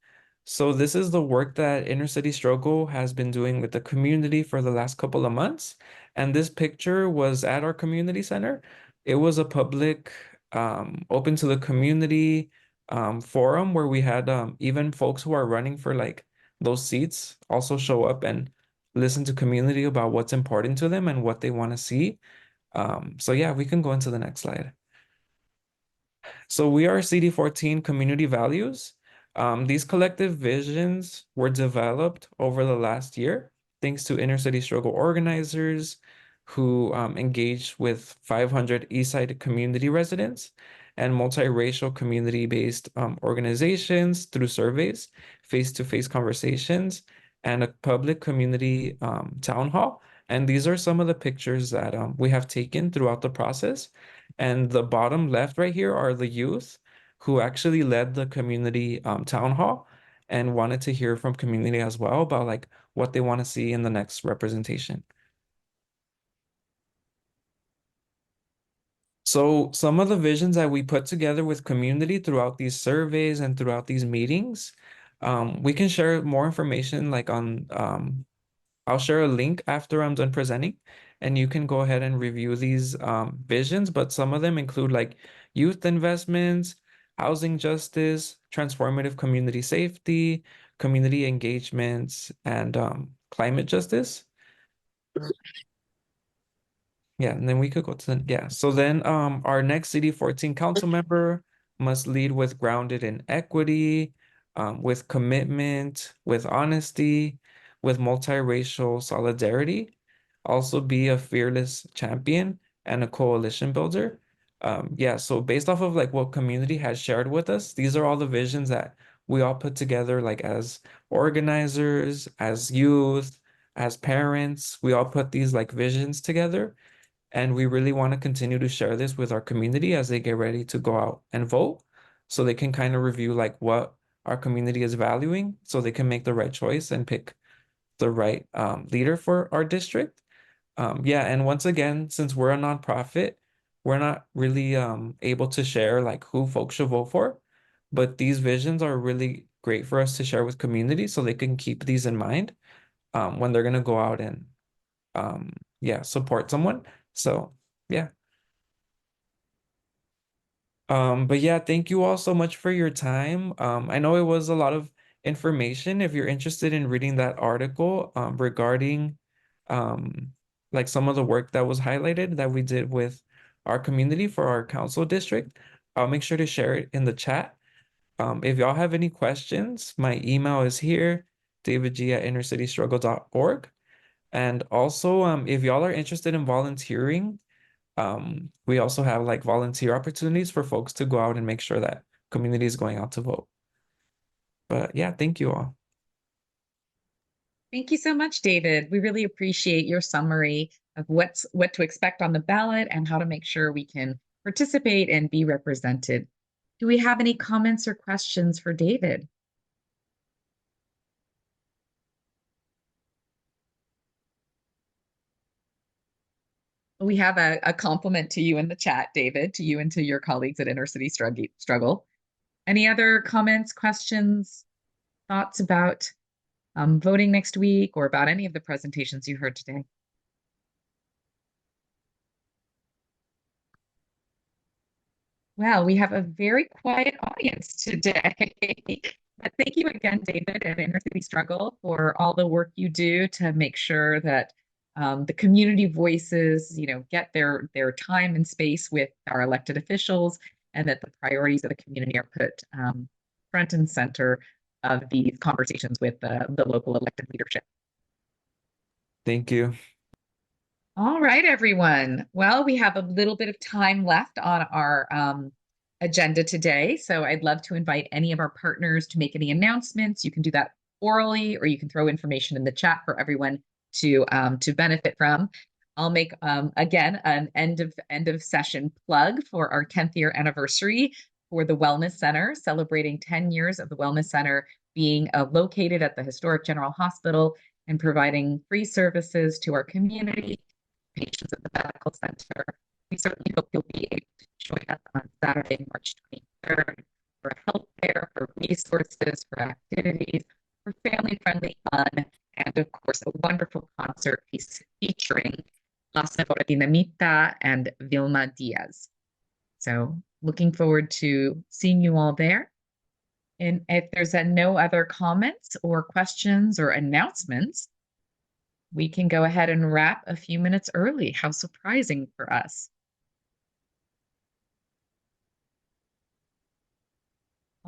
So this is the work that Inner City Struggle has been doing with the community for the last couple of months. And this picture was at our community center. It was a public, open to the community forum where we had even folks who are running for like those seats also show up and listen to community about what's important to them and what they want to see. So yeah, we can go into the next slide. So we are CD14 community values. These collective visions were developed over the last year, thanks to inner city struggle organizers who engaged with 500 Eastside community residents and multiracial community-based organizations through surveys, face-to-face conversations, and a public community town hall. And these are some of the pictures that we have taken throughout the process. And the bottom left right here are the youth who actually led the community town hall and wanted to hear from community as well about like what they want to see in the next representation. So some of the visions that we put together with community throughout these surveys and throughout these meetings, we can share more information like on, I'll share a link after I'm done presenting, and you can go ahead and review these visions, but some of them include like youth investments, housing justice, transformative community safety, community engagements, and climate justice. Yeah, and then we could go to the, yeah. So then our next CD14 council member must lead with grounded in equity, with commitment, with honesty, with multiracial solidarity, also be a fearless champion and a coalition builder. Yeah, so based off of like what community has shared with us, these are all the visions that we all put together like as organizers, as youth, as parents, we all put these like visions together. And we really want to continue to share this with our community as they get ready to go out and vote. So they can kind of review like what our community is valuing so they can make the right choice and pick the right leader for our district. Yeah, and once again, since we're a nonprofit, we're not really able to share like who folks should vote for, but these visions are really great for us to share with community so they can keep these in mind when they're gonna go out and yeah, support someone. So yeah. But yeah, thank you all so much for your time. I know it was a lot of information. If you're interested in reading that article regarding like some of the work that was highlighted that we did with our community for our council district, I'll make sure to share it in the chat. If y'all have any questions, my email is here, davidg@innercitystruggle.org. And also, if y'all are interested in volunteering, we also have like volunteer opportunities for folks to go out and make sure that community is going out to vote. But yeah, thank you all. Thank you so much, David. We really appreciate your summary of what to expect on the ballot and how to make sure we can participate and be represented. Do we have any comments or questions for David? We have a compliment to you in the chat, David, to you and to your colleagues at Inner City Struggle. Any other comments, questions, thoughts about voting next week or about any of the presentations you heard today? Well, we have a very quiet audience today. But thank you again, David, at Inner City Struggle for all the work you do to make sure that the community voices, get their time and space with our elected officials, and that the priorities of the community are put front and center of these conversations with the local elected leadership. Thank you. All right, everyone. Well, we have a little bit of time left on our agenda today. So I'd love to invite any of our partners to make any announcements. You can do that orally, or you can throw information in the chat for everyone to benefit from. I'll make again an end of session plug for our 10th year anniversary for the Wellness Center, celebrating 10 years of the Wellness Center being located at the Historic General Hospital and providing free services to our community, patients at the medical center. We certainly hope you'll be able to join us on Saturday, March 23rd for health care, for resources, for activities, for family-friendly fun, and of course, a wonderful concert piece featuring La Senora Dinamita and Vilma Diaz. So looking forward to seeing you all there. And if there's no other comments or questions or announcements, we can go ahead and wrap a few minutes early. How surprising for us.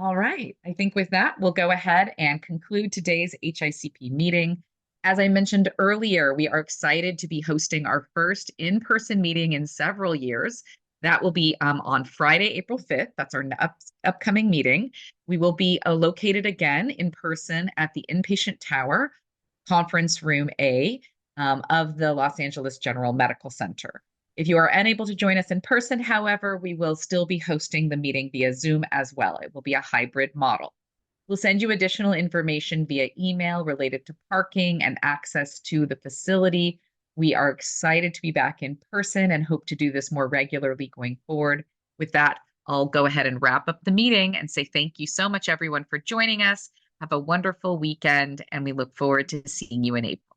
All right, I think with that, we'll go ahead and conclude today's HICP meeting. As I mentioned earlier, we are excited to be hosting our first in-person meeting in several years. That will be on Friday, April 5th. That's our upcoming meeting. We will be located again in person at the Inpatient Tower, Conference Room A of the Los Angeles General Medical Center. If you are unable to join us in person, however, we will still be hosting the meeting via Zoom as well. It will be a hybrid model. We'll send you additional information via email related to parking and access to the facility We are excited to be back in person and hope to do this more regularly going forward. With that, I'll go ahead and wrap up the meeting and say thank you so much, everyone, for joining us. Have a wonderful weekend, and we look forward to seeing you in April.